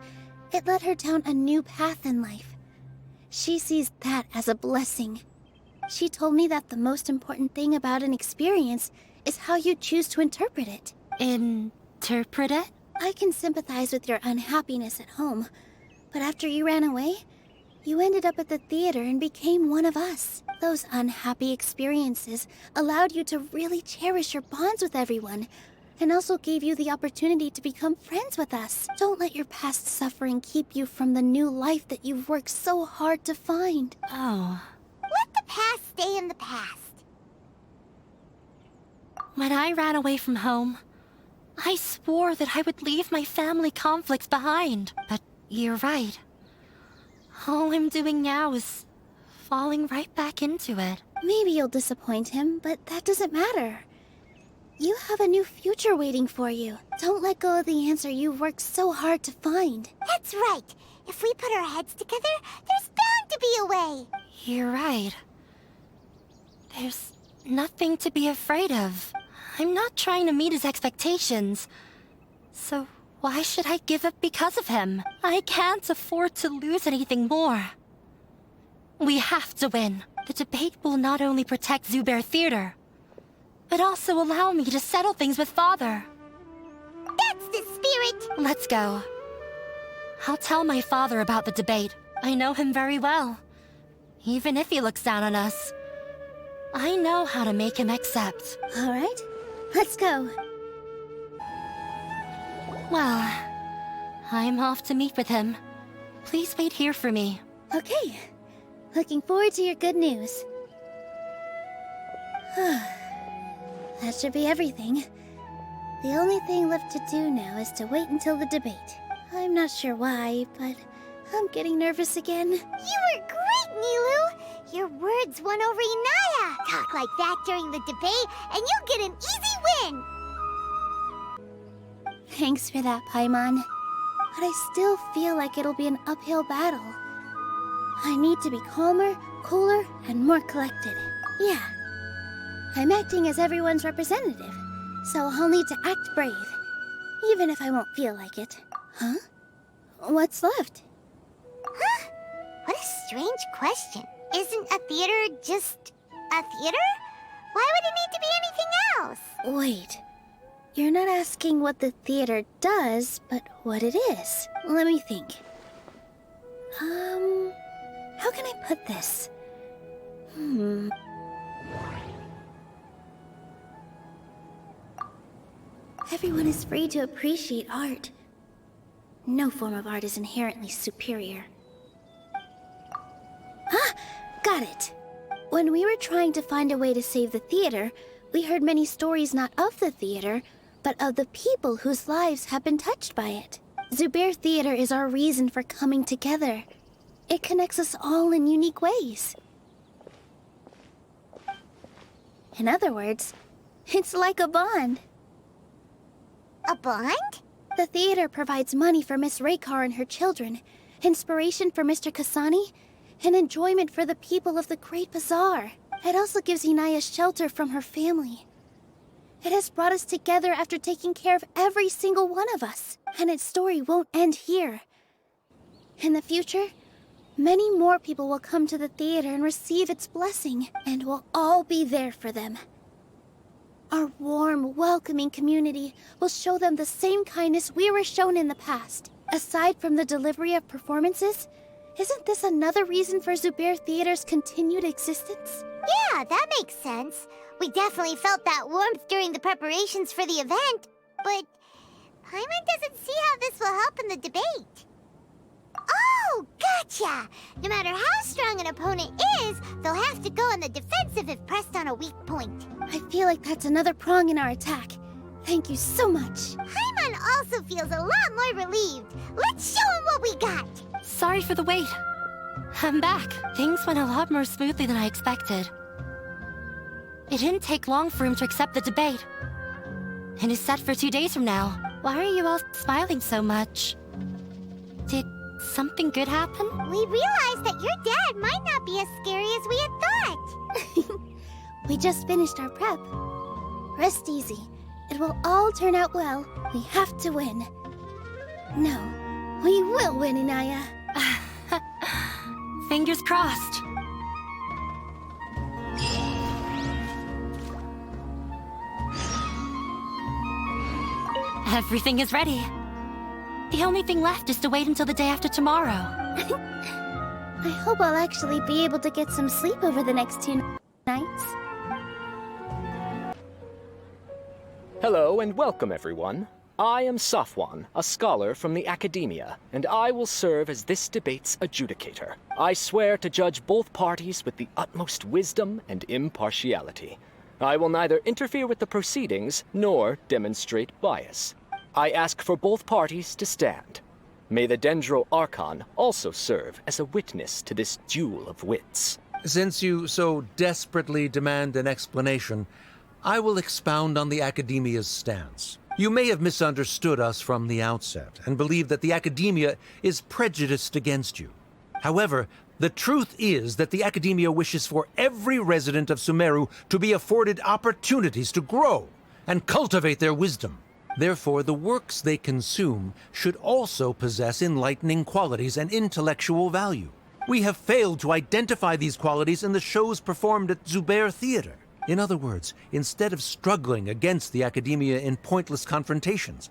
it led her down a new path in life. She sees that as a blessing. She told me that the most important thing about an experience is how you choose to interpret it. Interpret it? I can sympathize with your unhappiness at home, but after you ran away, you ended up at the theater and became one of us. Those unhappy experiences allowed you to really cherish your bonds with everyone, and also gave you the opportunity to become friends with us. Don't let your past suffering keep you from the new life that you've worked so hard to find. Oh. Let the past stay in the past. When I ran away from home, I swore that I would leave my family conflicts behind. But you're right. All I'm doing now is falling right back into it. Maybe you'll disappoint him, but that doesn't matter. You have a new future waiting for you. Don't let go of the answer you've worked so hard to find. That's right. If we put our heads together, there's bound to be a way. You're right. There's nothing to be afraid of. I'm not trying to meet his expectations. So why should I give up because of him? I can't afford to lose anything more. We have to win. The debate will not only protect Zubair Theater, but also allow me to settle things with Father. That's the spirit! Let's go. I'll tell my father about the debate. I know him very well. Even if he looks down on us, I know how to make him accept. All right, let's go. Well, I'm off to meet with him. Please wait here for me. Okay. Looking forward to your good news. That should be everything. The only thing left to do now is to wait until the debate. I'm not sure why, but I'm getting nervous again. You were great, Nilou! Your words won over Inaya. Talk like that during the debate, and you'll get an easy win! Thanks for that, Paimon. But I still feel like it'll be an uphill battle. I need to be calmer, cooler, and more collected. Yeah. I'm acting as everyone's representative, so I'll need to act brave, even if I won't feel like it. Huh? What's left? Huh? What a strange question. Isn't a theater just a theater? Why would it need to be anything else? Wait. You're not asking what the theater does, but what it is. Let me think. How can I put this? Everyone is free to appreciate art. No form of art is inherently superior. Ah! Got it! When we were trying to find a way to save the theater, we heard many stories not of the theater, but of the people whose lives have been touched by it. Zubair Theater is our reason for coming together. It connects us all in unique ways. In other words, it's like a bond. A bond? The theater provides money for Miss Raykar and her children, inspiration for Mr. Kasani, and enjoyment for the people of the Great Bazaar. It also gives Inaya shelter from her family. It has brought us together after taking care of every single one of us, and its story won't end here. In the future, many more people will come to the theater and receive its blessing, and we'll all be there for them. Our warm, welcoming community will show them the same kindness we were shown in the past. Aside from the delivery of performances, isn't this another reason for Zubair Theater's continued existence? Yeah, that makes sense. We definitely felt that warmth during the preparations for the event, but Paimon doesn't see how this will help in the debate. Oh, gotcha! No matter how strong an opponent is, they'll have to go on the defensive if pressed on a weak point. I feel like that's another prong in our attack. Thank you so much. Paimon also feels a lot more relieved. Let's show him what we got! Sorry for the wait. I'm back. Things went a lot more smoothly than I expected. It didn't take long for him to accept the debate. And is set for 2 days from now. Why are you all smiling so much? Did something good happen? We realized that your dad might not be as scary as we had thought. We just finished our prep. Rest easy. It will all turn out well. We have to win. No, we will win, Inaya. Fingers crossed. Everything is ready. The only thing left is to wait until the day after tomorrow. I hope I'll actually be able to get some sleep over the next 2 nights. Hello and welcome, everyone. I am Safwan, a scholar from the Akademiya, and I will serve as this debate's adjudicator. I swear to judge both parties with the utmost wisdom and impartiality. I will neither interfere with the proceedings nor demonstrate bias. I ask for both parties to stand. May the Dendro Archon also serve as a witness to this duel of wits. Since you so desperately demand an explanation, I will expound on the Akademiya's stance. You may have misunderstood us from the outset and believe that the Akademiya is prejudiced against you. However, the truth is that the Akademiya wishes for every resident of Sumeru to be afforded opportunities to grow and cultivate their wisdom. Therefore, the works they consume should also possess enlightening qualities and intellectual value. We have failed to identify these qualities in the shows performed at Zubair Theater. In other words, instead of struggling against the Akademiya in pointless confrontations,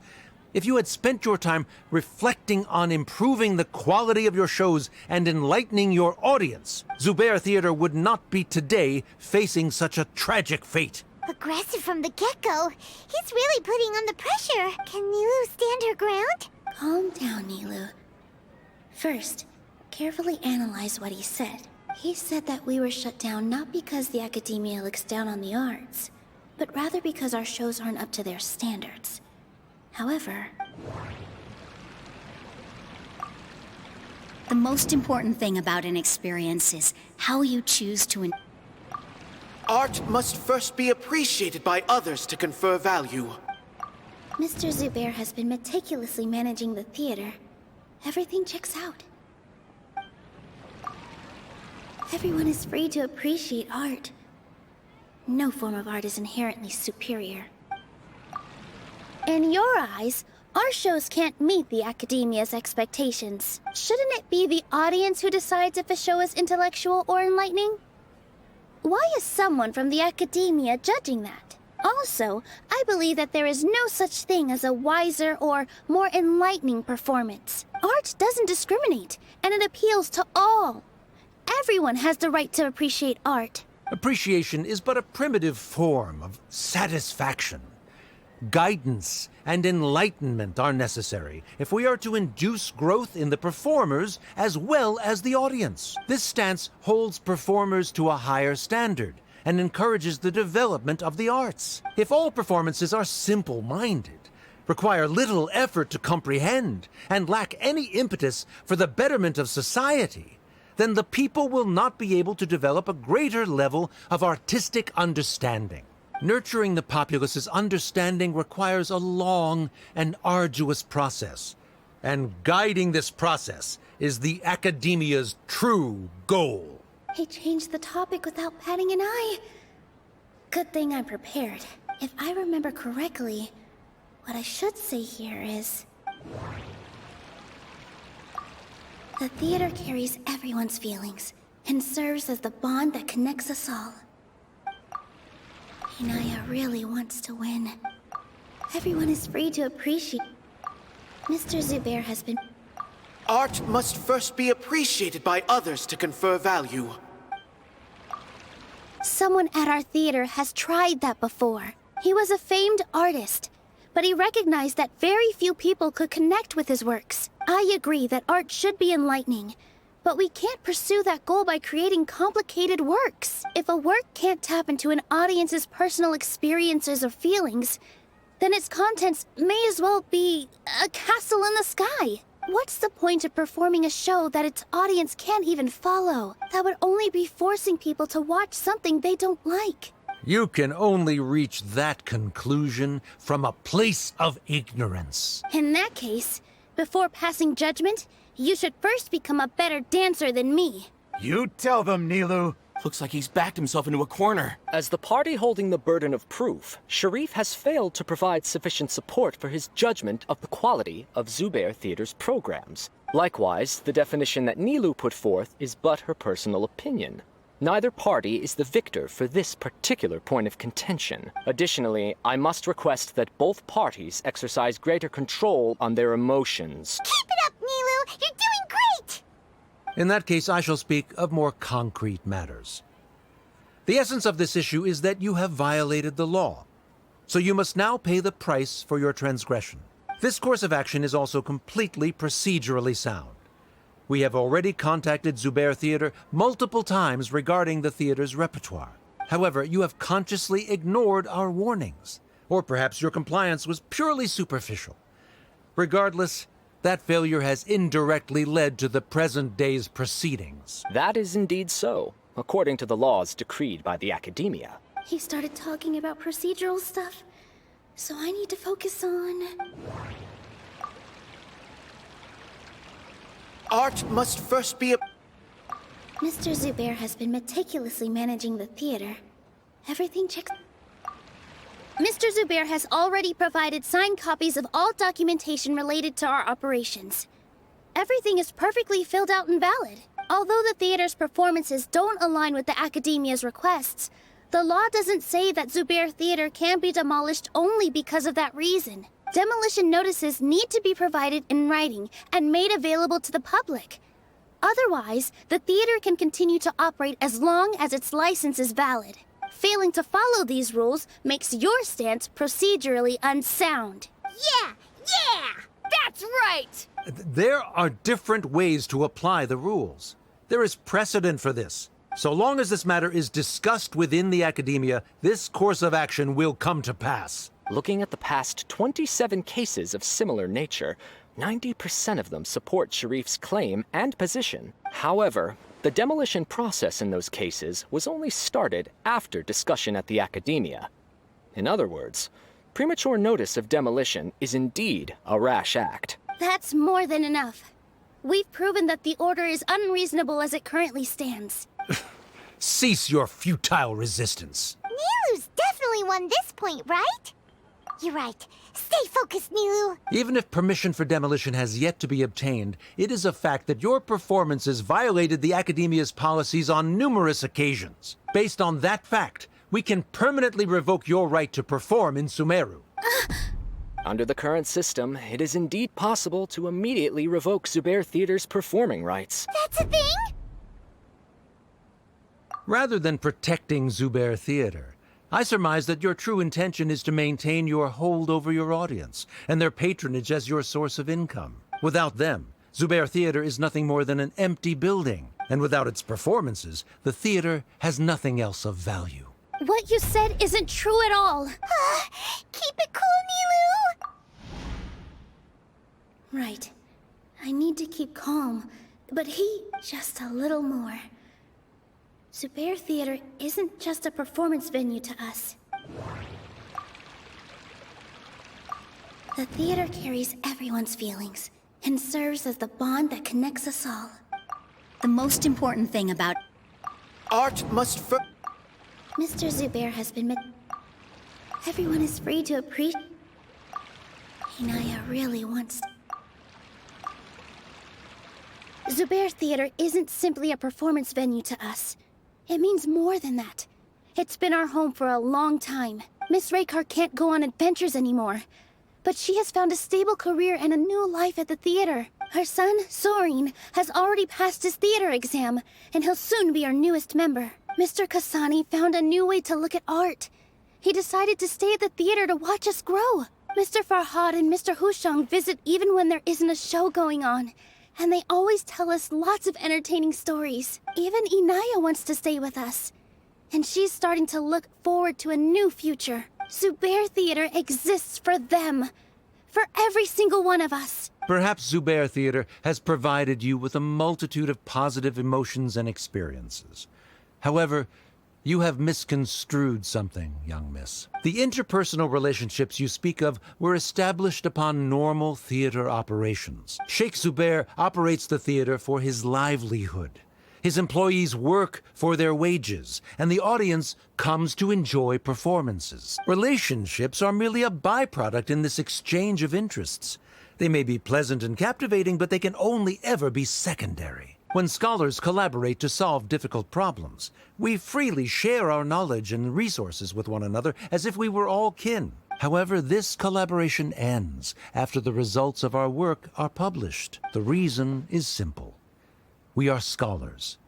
if you had spent your time reflecting on improving the quality of your shows and enlightening your audience, Zubair Theater would not be today facing such a tragic fate. Aggressive from the get-go. He's really putting on the pressure. Can Nilou stand her ground? Calm down, Nilou. First, carefully analyze what he said. He said that we were shut down not because the Akademiya looks down on the arts, but rather because our shows aren't up to their standards. However, The most important thing about an experience is how you choose to Art must first be appreciated by others to confer value. Mr. Zubair has been meticulously managing the theater. Everything checks out. Everyone is free to appreciate art. No form of art is inherently superior. In your eyes, our shows can't meet the Akademiya's expectations. Shouldn't it be the audience who decides if a show is intellectual or enlightening? Why is someone from the Akademiya judging that? Also, I believe that there is no such thing as a wiser or more enlightening performance. Art doesn't discriminate, and it appeals to all. Everyone has the right to appreciate art. Appreciation is but a primitive form of satisfaction. Guidance and enlightenment are necessary if we are to induce growth in the performers as well as the audience. This stance holds performers to a higher standard and encourages the development of the arts. If all performances are simple-minded, require little effort to comprehend, and lack any impetus for the betterment of society, then the people will not be able to develop a greater level of artistic understanding. Nurturing the populace's understanding requires a long and arduous process, and guiding this process is the Akademiya's true goal. He changed the topic without batting an eye. Good thing I'm prepared. If I remember correctly, what I should say here is... the theater carries everyone's feelings and serves as the bond that connects us all. Inaya really wants to win. Everyone is free to appreciate... Mr. Zubair has been... Art must first be appreciated by others to confer value. Someone at our theater has tried that before. He was a famed artist, but he recognized that very few people could connect with his works. I agree that art should be enlightening, but we can't pursue that goal by creating complicated works. If a work can't tap into an audience's personal experiences or feelings, then its contents may as well be a castle in the sky. What's the point of performing a show that its audience can't even follow? That would only be forcing people to watch something they don't like. You can only reach that conclusion from a place of ignorance. In that case, before passing judgment, you should first become a better dancer than me. You tell them, Nilou. Looks like he's backed himself into a corner. As the party holding the burden of proof, Sharif has failed to provide sufficient support for his judgment of the quality of Zubair Theater's programs. Likewise, the definition that Nilou put forth is but her personal opinion. Neither party is the victor for this particular point of contention. Additionally, I must request that both parties exercise greater control on their emotions. Keep it up, Nilou! You're doing great! In that case, I shall speak of more concrete matters. The essence of this issue is that you have violated the law, so you must now pay the price for your transgression. This course of action is also completely procedurally sound. We have already contacted Zubair Theater multiple times regarding the theater's repertoire. However, you have consciously ignored our warnings. Or perhaps your compliance was purely superficial. Regardless, that failure has indirectly led to the present day's proceedings. That is indeed so, according to the laws decreed by the Akademiya. He started talking about procedural stuff, so I need to focus on... Art must first be a... Mr. Zubair has been meticulously managing the theater. Everything checks... Mr. Zubair has already provided signed copies of all documentation related to our operations. Everything is perfectly filled out and valid. Although the theater's performances don't align with the Akademiya's requests, the law doesn't say that Zubair Theater can be demolished only because of that reason. Demolition notices need to be provided in writing and made available to the public. Otherwise, the theater can continue to operate as long as its license is valid. Failing to follow these rules makes your stance procedurally unsound. Yeah! That's right! There are different ways to apply the rules. There is precedent for this. So long as this matter is discussed within the Akademiya, this course of action will come to pass. Looking at the past 27 cases of similar nature, 90% of them support Sharif's claim and position. However, the demolition process in those cases was only started after discussion at the Akademiya. In other words, premature notice of demolition is indeed a rash act. That's more than enough. We've proven that the order is unreasonable as it currently stands. Cease your futile resistance. Nilou's definitely won this point, right? You're right. Stay focused, Nilou. Even if permission for demolition has yet to be obtained, it is a fact that your performances violated the Akademiya's policies on numerous occasions. Based on that fact, we can permanently revoke your right to perform in Sumeru. Under the current system, it is indeed possible to immediately revoke Zubair Theater's performing rights. That's a thing? Rather than protecting Zubair Theater, I surmise that your true intention is to maintain your hold over your audience and their patronage as your source of income. Without them, Zubair Theater is nothing more than an empty building, and without its performances, the theater has nothing else of value. What you said isn't true at all. Keep it cool, Nilou! Right. I need to keep calm, but just a little more. Zubair Theater isn't just a performance venue to us. The theater carries everyone's feelings and serves as the bond that connects us all. The most important thing about Art must Mr. Zubair has been Everyone is free to appreciate... Inaya really wants... Zubair Theater isn't simply a performance venue to us. It means more than that. It's been our home for a long time. Miss Raykar can't go on adventures anymore, but she has found a stable career and a new life at the theater. Her son, Sorin, has already passed his theater exam, and he'll soon be our newest member. Mr. Kasani found a new way to look at art. He decided to stay at the theater to watch us grow. Mr. Farhad and Mr. Hushang visit even when there isn't a show going on, and they always tell us lots of entertaining stories. Even Inaya wants to stay with us, and she's starting to look forward to a new future. Zubair Theater exists for them, for every single one of us. Perhaps Zubair Theater has provided you with a multitude of positive emotions and experiences. However, you have misconstrued something, young miss. The interpersonal relationships you speak of were established upon normal theater operations. Sheikh Zubair operates the theater for his livelihood. His employees work for their wages, and the audience comes to enjoy performances. Relationships are merely a byproduct in this exchange of interests. They may be pleasant and captivating, but they can only ever be secondary. When scholars collaborate to solve difficult problems, we freely share our knowledge and resources with one another as if we were all kin. However, this collaboration ends after the results of our work are published. The reason is simple. We are scholars,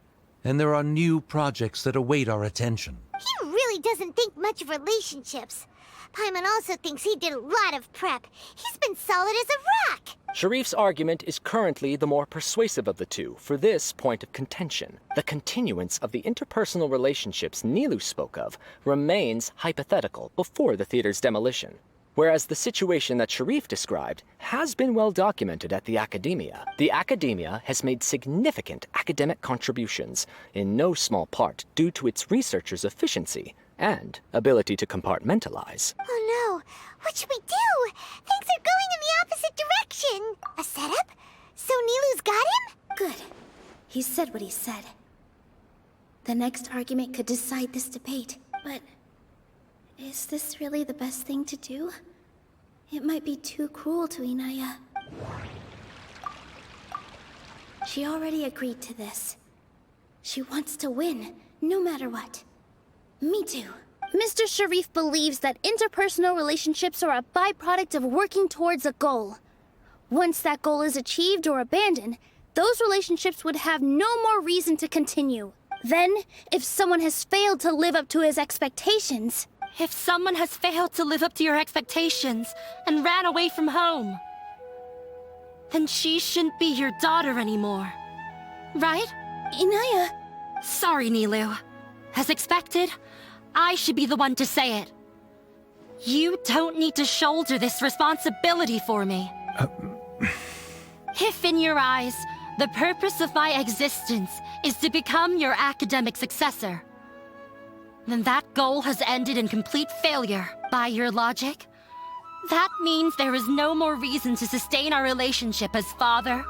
and there are new projects that await our attention. He really doesn't think much of relationships. Paimon also thinks he did a lot of prep. He's been solid as a rock. Sharif's argument is currently the more persuasive of the two for this point of contention. The continuance of the interpersonal relationships Nilou spoke of remains hypothetical before the theater's demolition, whereas the situation that Sharif described has been well documented at the Akademiya. The Akademiya has made significant academic contributions, in no small part due to its researchers' efficiency and ability to compartmentalize. Oh no, what should we do? Things are going in the opposite direction. A setup? So Nilou's got him? Good. He said what he said. The next argument could decide this debate, but is this really the best thing to do? It might be too cruel to Inaya. She already agreed to this. She wants to win, no matter what. Me too. Mr. Sharif believes that interpersonal relationships are a byproduct of working towards a goal. Once that goal is achieved or abandoned, those relationships would have no more reason to continue. Then, if someone has failed to live up to his expectations... If someone has failed to live up to your expectations and ran away from home, then she shouldn't be your daughter anymore. Right? Inaya... Sorry, Nilou. As expected, I should be the one to say it. You don't need to shoulder this responsibility for me. If in your eyes, the purpose of my existence is to become your academic successor, then that goal has ended in complete failure. By your logic, that means there is no more reason to sustain our relationship as father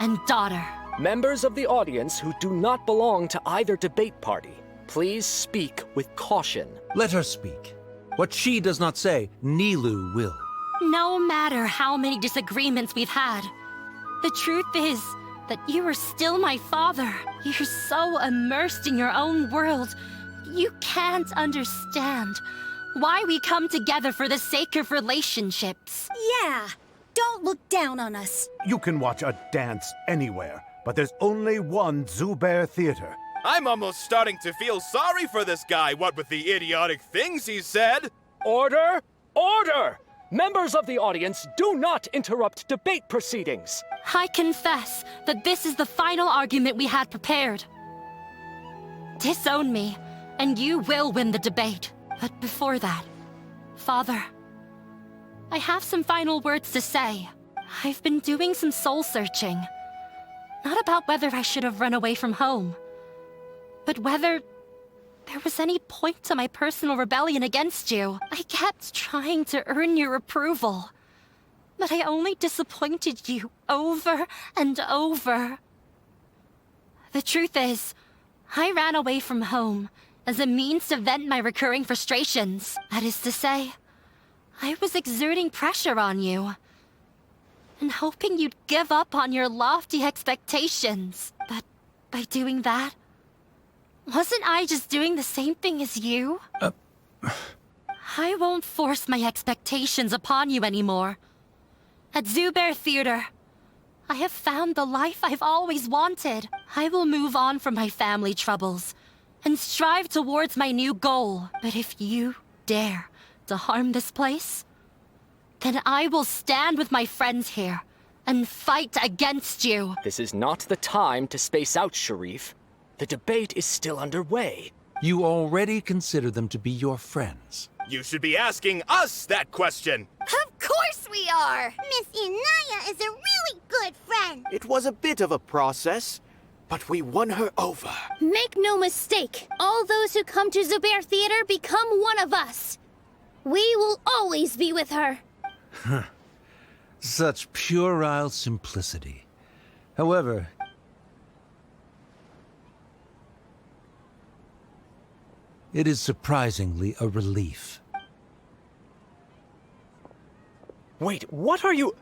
and daughter. Members of the audience who do not belong to either debate party, please speak with caution. Let her speak. What she does not say, Nilou will. No matter how many disagreements we've had, the truth is that you are still my father. You're so immersed in your own world, you can't understand why we come together for the sake of relationships. Yeah, don't look down on us. You can watch a dance anywhere, but there's only one Zubair Theater. I'm almost starting to feel sorry for this guy, what with the idiotic things he said. Order! Order! Members of the audience, do not interrupt debate proceedings. I confess that this is the final argument we had prepared. Disown me, and you will win the debate. But before that, Father, I have some final words to say. I've been doing some soul-searching. Not about whether I should have run away from home, but whether there was any point to my personal rebellion against you. I kept trying to earn your approval, but I only disappointed you over and over. The truth is, I ran away from home as a means to vent my recurring frustrations. That is to say, I was exerting pressure on you and hoping you'd give up on your lofty expectations. But by doing that, wasn't I just doing the same thing as you? I won't force my expectations upon you anymore. At Zubair Theater, I have found the life I've always wanted. I will move on from my family troubles and strive towards my new goal. But if you dare to harm this place, then I will stand with my friends here and fight against you. This is not the time to space out, Sharif. The debate is still underway. You already consider them to be your friends. You should be asking us that question. Of course we are! Miss Inaya is a really good friend. It was a bit of a process, but we won her over. Make no mistake, all those who come to Zubair Theater become one of us. We will always be with her. Such puerile simplicity. However, it is surprisingly a relief. Wait, what are you...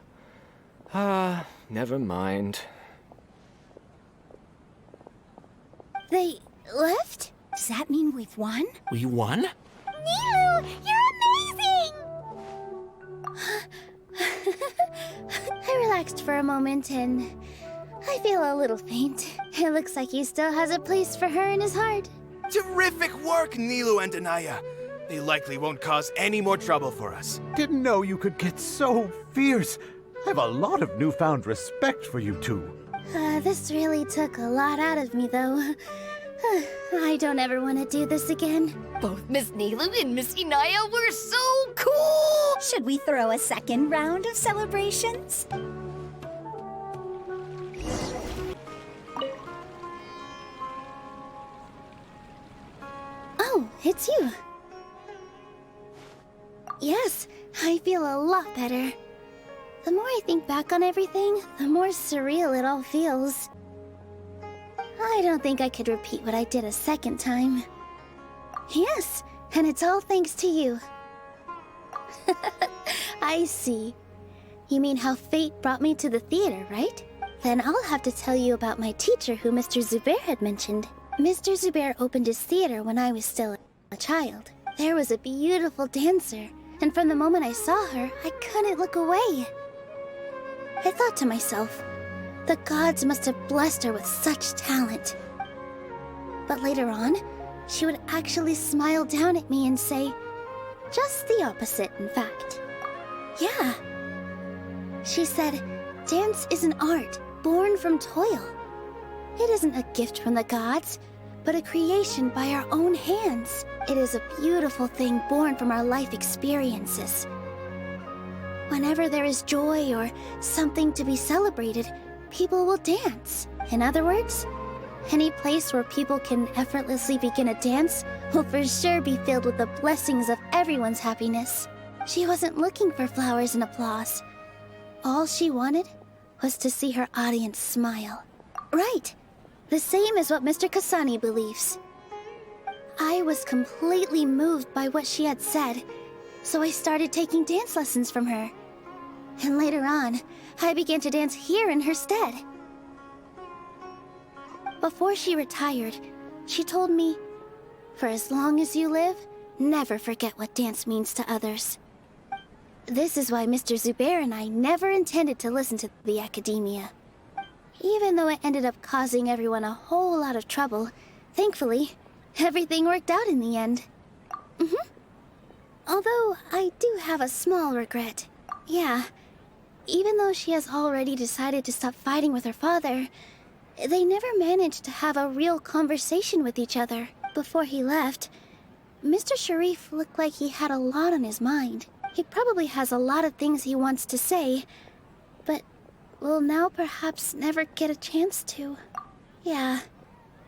never mind. They left? Does that mean we've won? We won? Nilou, you're amazing! I relaxed for a moment and I feel a little faint. It looks like he still has a place for her in his heart. Terrific work, Nilou and Anaya. He likely won't cause any more trouble for us. Didn't know you could get so fierce. I have a lot of newfound respect for you two. This really took a lot out of me, though. I don't ever want to do this again. Both Miss Nilou and Miss Inaya were so cool! Should we throw a second round of celebrations? Oh, it's you. Yes, I feel a lot better. The more I think back on everything, the more surreal it all feels. I don't think I could repeat what I did a second time. Yes, and it's all thanks to you. I see. You mean how fate brought me to the theater, right? Then I'll have to tell you about my teacher who Mr. Zubair had mentioned. Mr. Zubair opened his theater when I was still a child. There was a beautiful dancer, and from the moment I saw her, I couldn't look away. I thought to myself, the gods must have blessed her with such talent. But later on, she would actually smile down at me and say, just the opposite, in fact. Yeah. She said, dance is an art born from toil. It isn't a gift from the gods, but a creation by our own hands. It is a beautiful thing born from our life experiences. Whenever there is joy or something to be celebrated, people will dance. In other words, any place where people can effortlessly begin a dance will for sure be filled with the blessings of everyone's happiness. She wasn't looking for flowers and applause. All she wanted was to see her audience smile. Right, the same as what Mr. Kasani believes. I was completely moved by what she had said, so I started taking dance lessons from her. And later on, I began to dance here in her stead. Before she retired, she told me, for as long as you live, never forget what dance means to others. This is why Mr. Zubair and I never intended to listen to the Akademiya. Even though it ended up causing everyone a whole lot of trouble, thankfully, everything worked out in the end. Although, I do have a small regret. Yeah, even though she has already decided to stop fighting with her father, they never managed to have a real conversation with each other. Before he left, Mr. Sharif looked like he had a lot on his mind. He probably has a lot of things he wants to say, but will now perhaps never get a chance to. Yeah,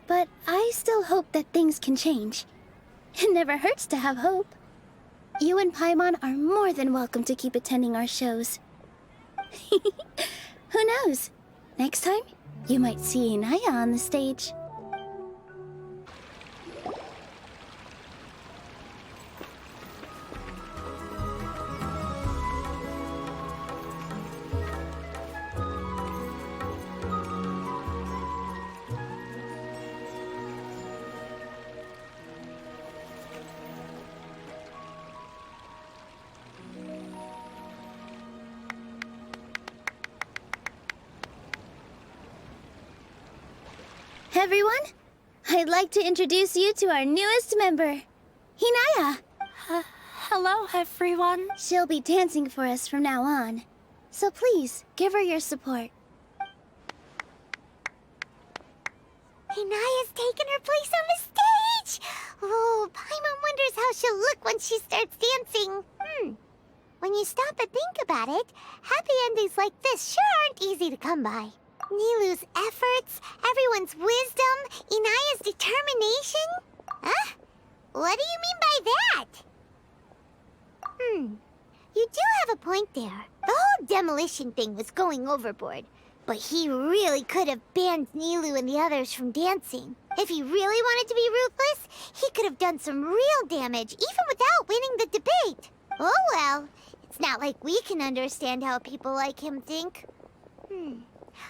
but I still hope that things can change. It never hurts to have hope. You and Paimon are more than welcome to keep attending our shows. Who knows? Next time, you might see Inaya on the stage. Everyone, I'd like to introduce you to our newest member, Inaya. Hello, everyone. She'll be dancing for us from now on, so please give her your support. Inaya's taken her place on the stage! Oh, Paimon wonders how she'll look when she starts dancing. When you stop and think about it, happy endings like this sure aren't easy to come by. Nilou's efforts, everyone's wisdom, Inaya's determination? Huh? What do you mean by that? You do have a point there. The whole demolition thing was going overboard. But he really could have banned Nilou and the others from dancing. If he really wanted to be ruthless, he could have done some real damage, even without winning the debate. Oh well, it's not like we can understand how people like him think.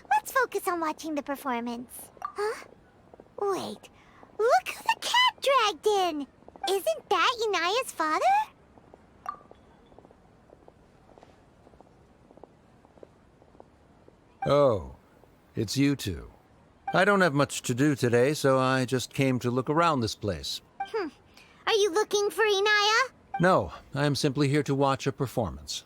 Let's focus on watching the performance. Huh? Wait, look who the cat dragged in! Isn't that Inaya's father? Oh, it's you two. I don't have much to do today, so I just came to look around this place. Are you looking for Inaya? No, I am simply here to watch a performance.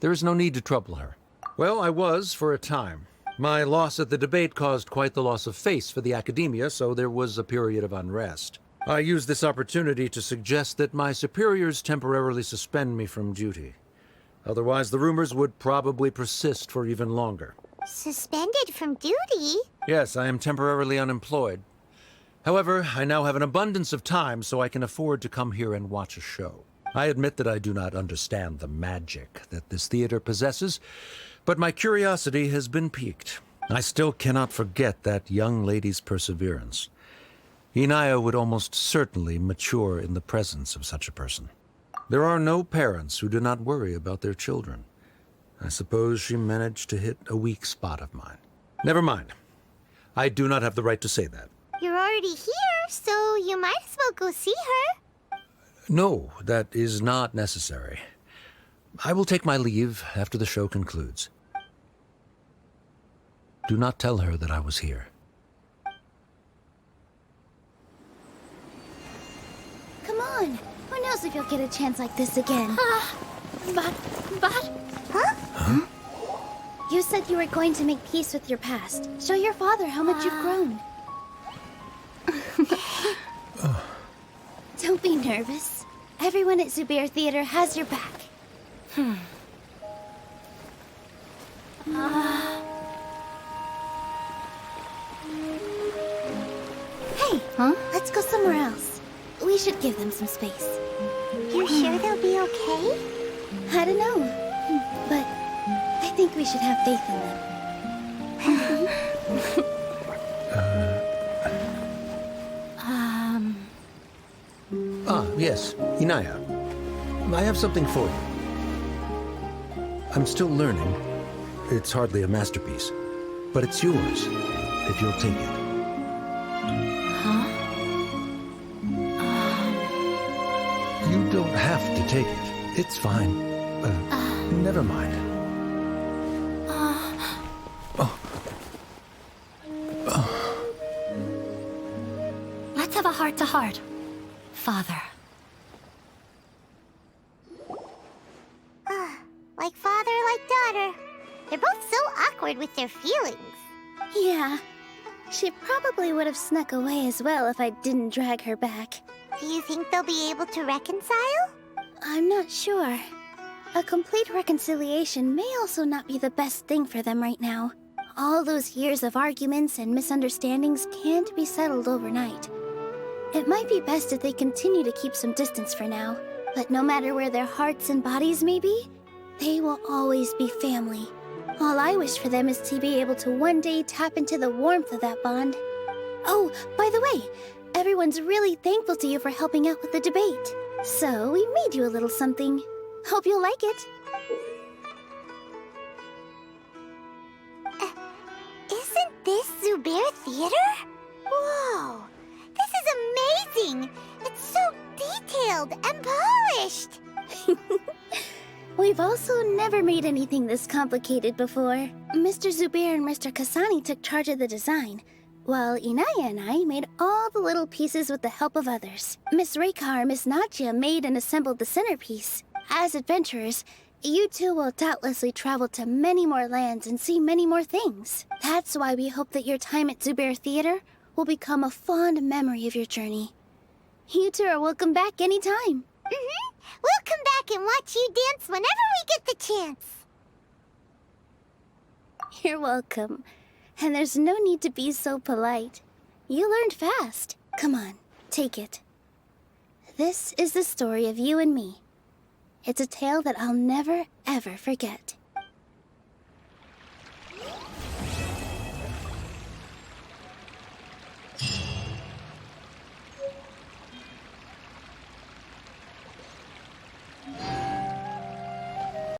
There is no need to trouble her. Well, I was for a time. My loss at the debate caused quite the loss of face for the Akademiya, so there was a period of unrest. I used this opportunity to suggest that my superiors temporarily suspend me from duty. Otherwise, the rumors would probably persist for even longer. Suspended from duty? Yes, I am temporarily unemployed. However, I now have an abundance of time, so I can afford to come here and watch a show. I admit that I do not understand the magic that this theater possesses, but my curiosity has been piqued. I still cannot forget that young lady's perseverance. Inaya would almost certainly mature in the presence of such a person. There are no parents who do not worry about their children. I suppose she managed to hit a weak spot of mine. Never mind. I do not have the right to say that. You're already here, so you might as well go see her. No, that is not necessary. I will take my leave after the show concludes. Do not tell her that I was here. Come on. Who knows if you'll get a chance like this again? But... Huh? You said you were going to make peace with your past. Show your father how much you've grown. Don't be nervous. Everyone at Zubair Theater has your back. Hey, let's go somewhere else. We should give them some space. You're sure they'll be okay? I don't know, but I think we should have faith in them. Yes, Inaya. I have something for you. I'm still learning. It's hardly a masterpiece, but it's yours, if you'll take it. You don't have to take it. It's fine. Never mind. Let's have a heart-to-heart, Father. Like father, like daughter. They're both so awkward with their feelings. Yeah. She probably would have snuck away as well if I didn't drag her back. Do you think they'll be able to reconcile? I'm not sure. A complete reconciliation may also not be the best thing for them right now. All those years of arguments and misunderstandings can't be settled overnight. It might be best if they continue to keep some distance for now. But no matter where their hearts and bodies may be, they will always be family. All I wish for them is to be able to one day tap into the warmth of that bond. Oh, by the way, everyone's really thankful to you for helping out with the debate. So we made you a little something. Hope you'll like it. Isn't this Zubair Theater? Whoa! This is amazing! It's so detailed and polished! We've also never made anything this complicated before. Mr. Zubair and Mr. Kasani took charge of the design, while Inaya and I made all the little pieces with the help of others. Miss Rekar and Miss Nadia made and assembled the centerpiece. As adventurers, you two will doubtlessly travel to many more lands and see many more things. That's why we hope that your time at Zubair Theater will become a fond memory of your journey. You two are welcome back anytime. We'll come back and watch you dance whenever we get the chance. You're welcome. And there's no need to be so polite. You learned fast. Come on, take it. This is the story of you and me. It's a tale that I'll never, ever forget.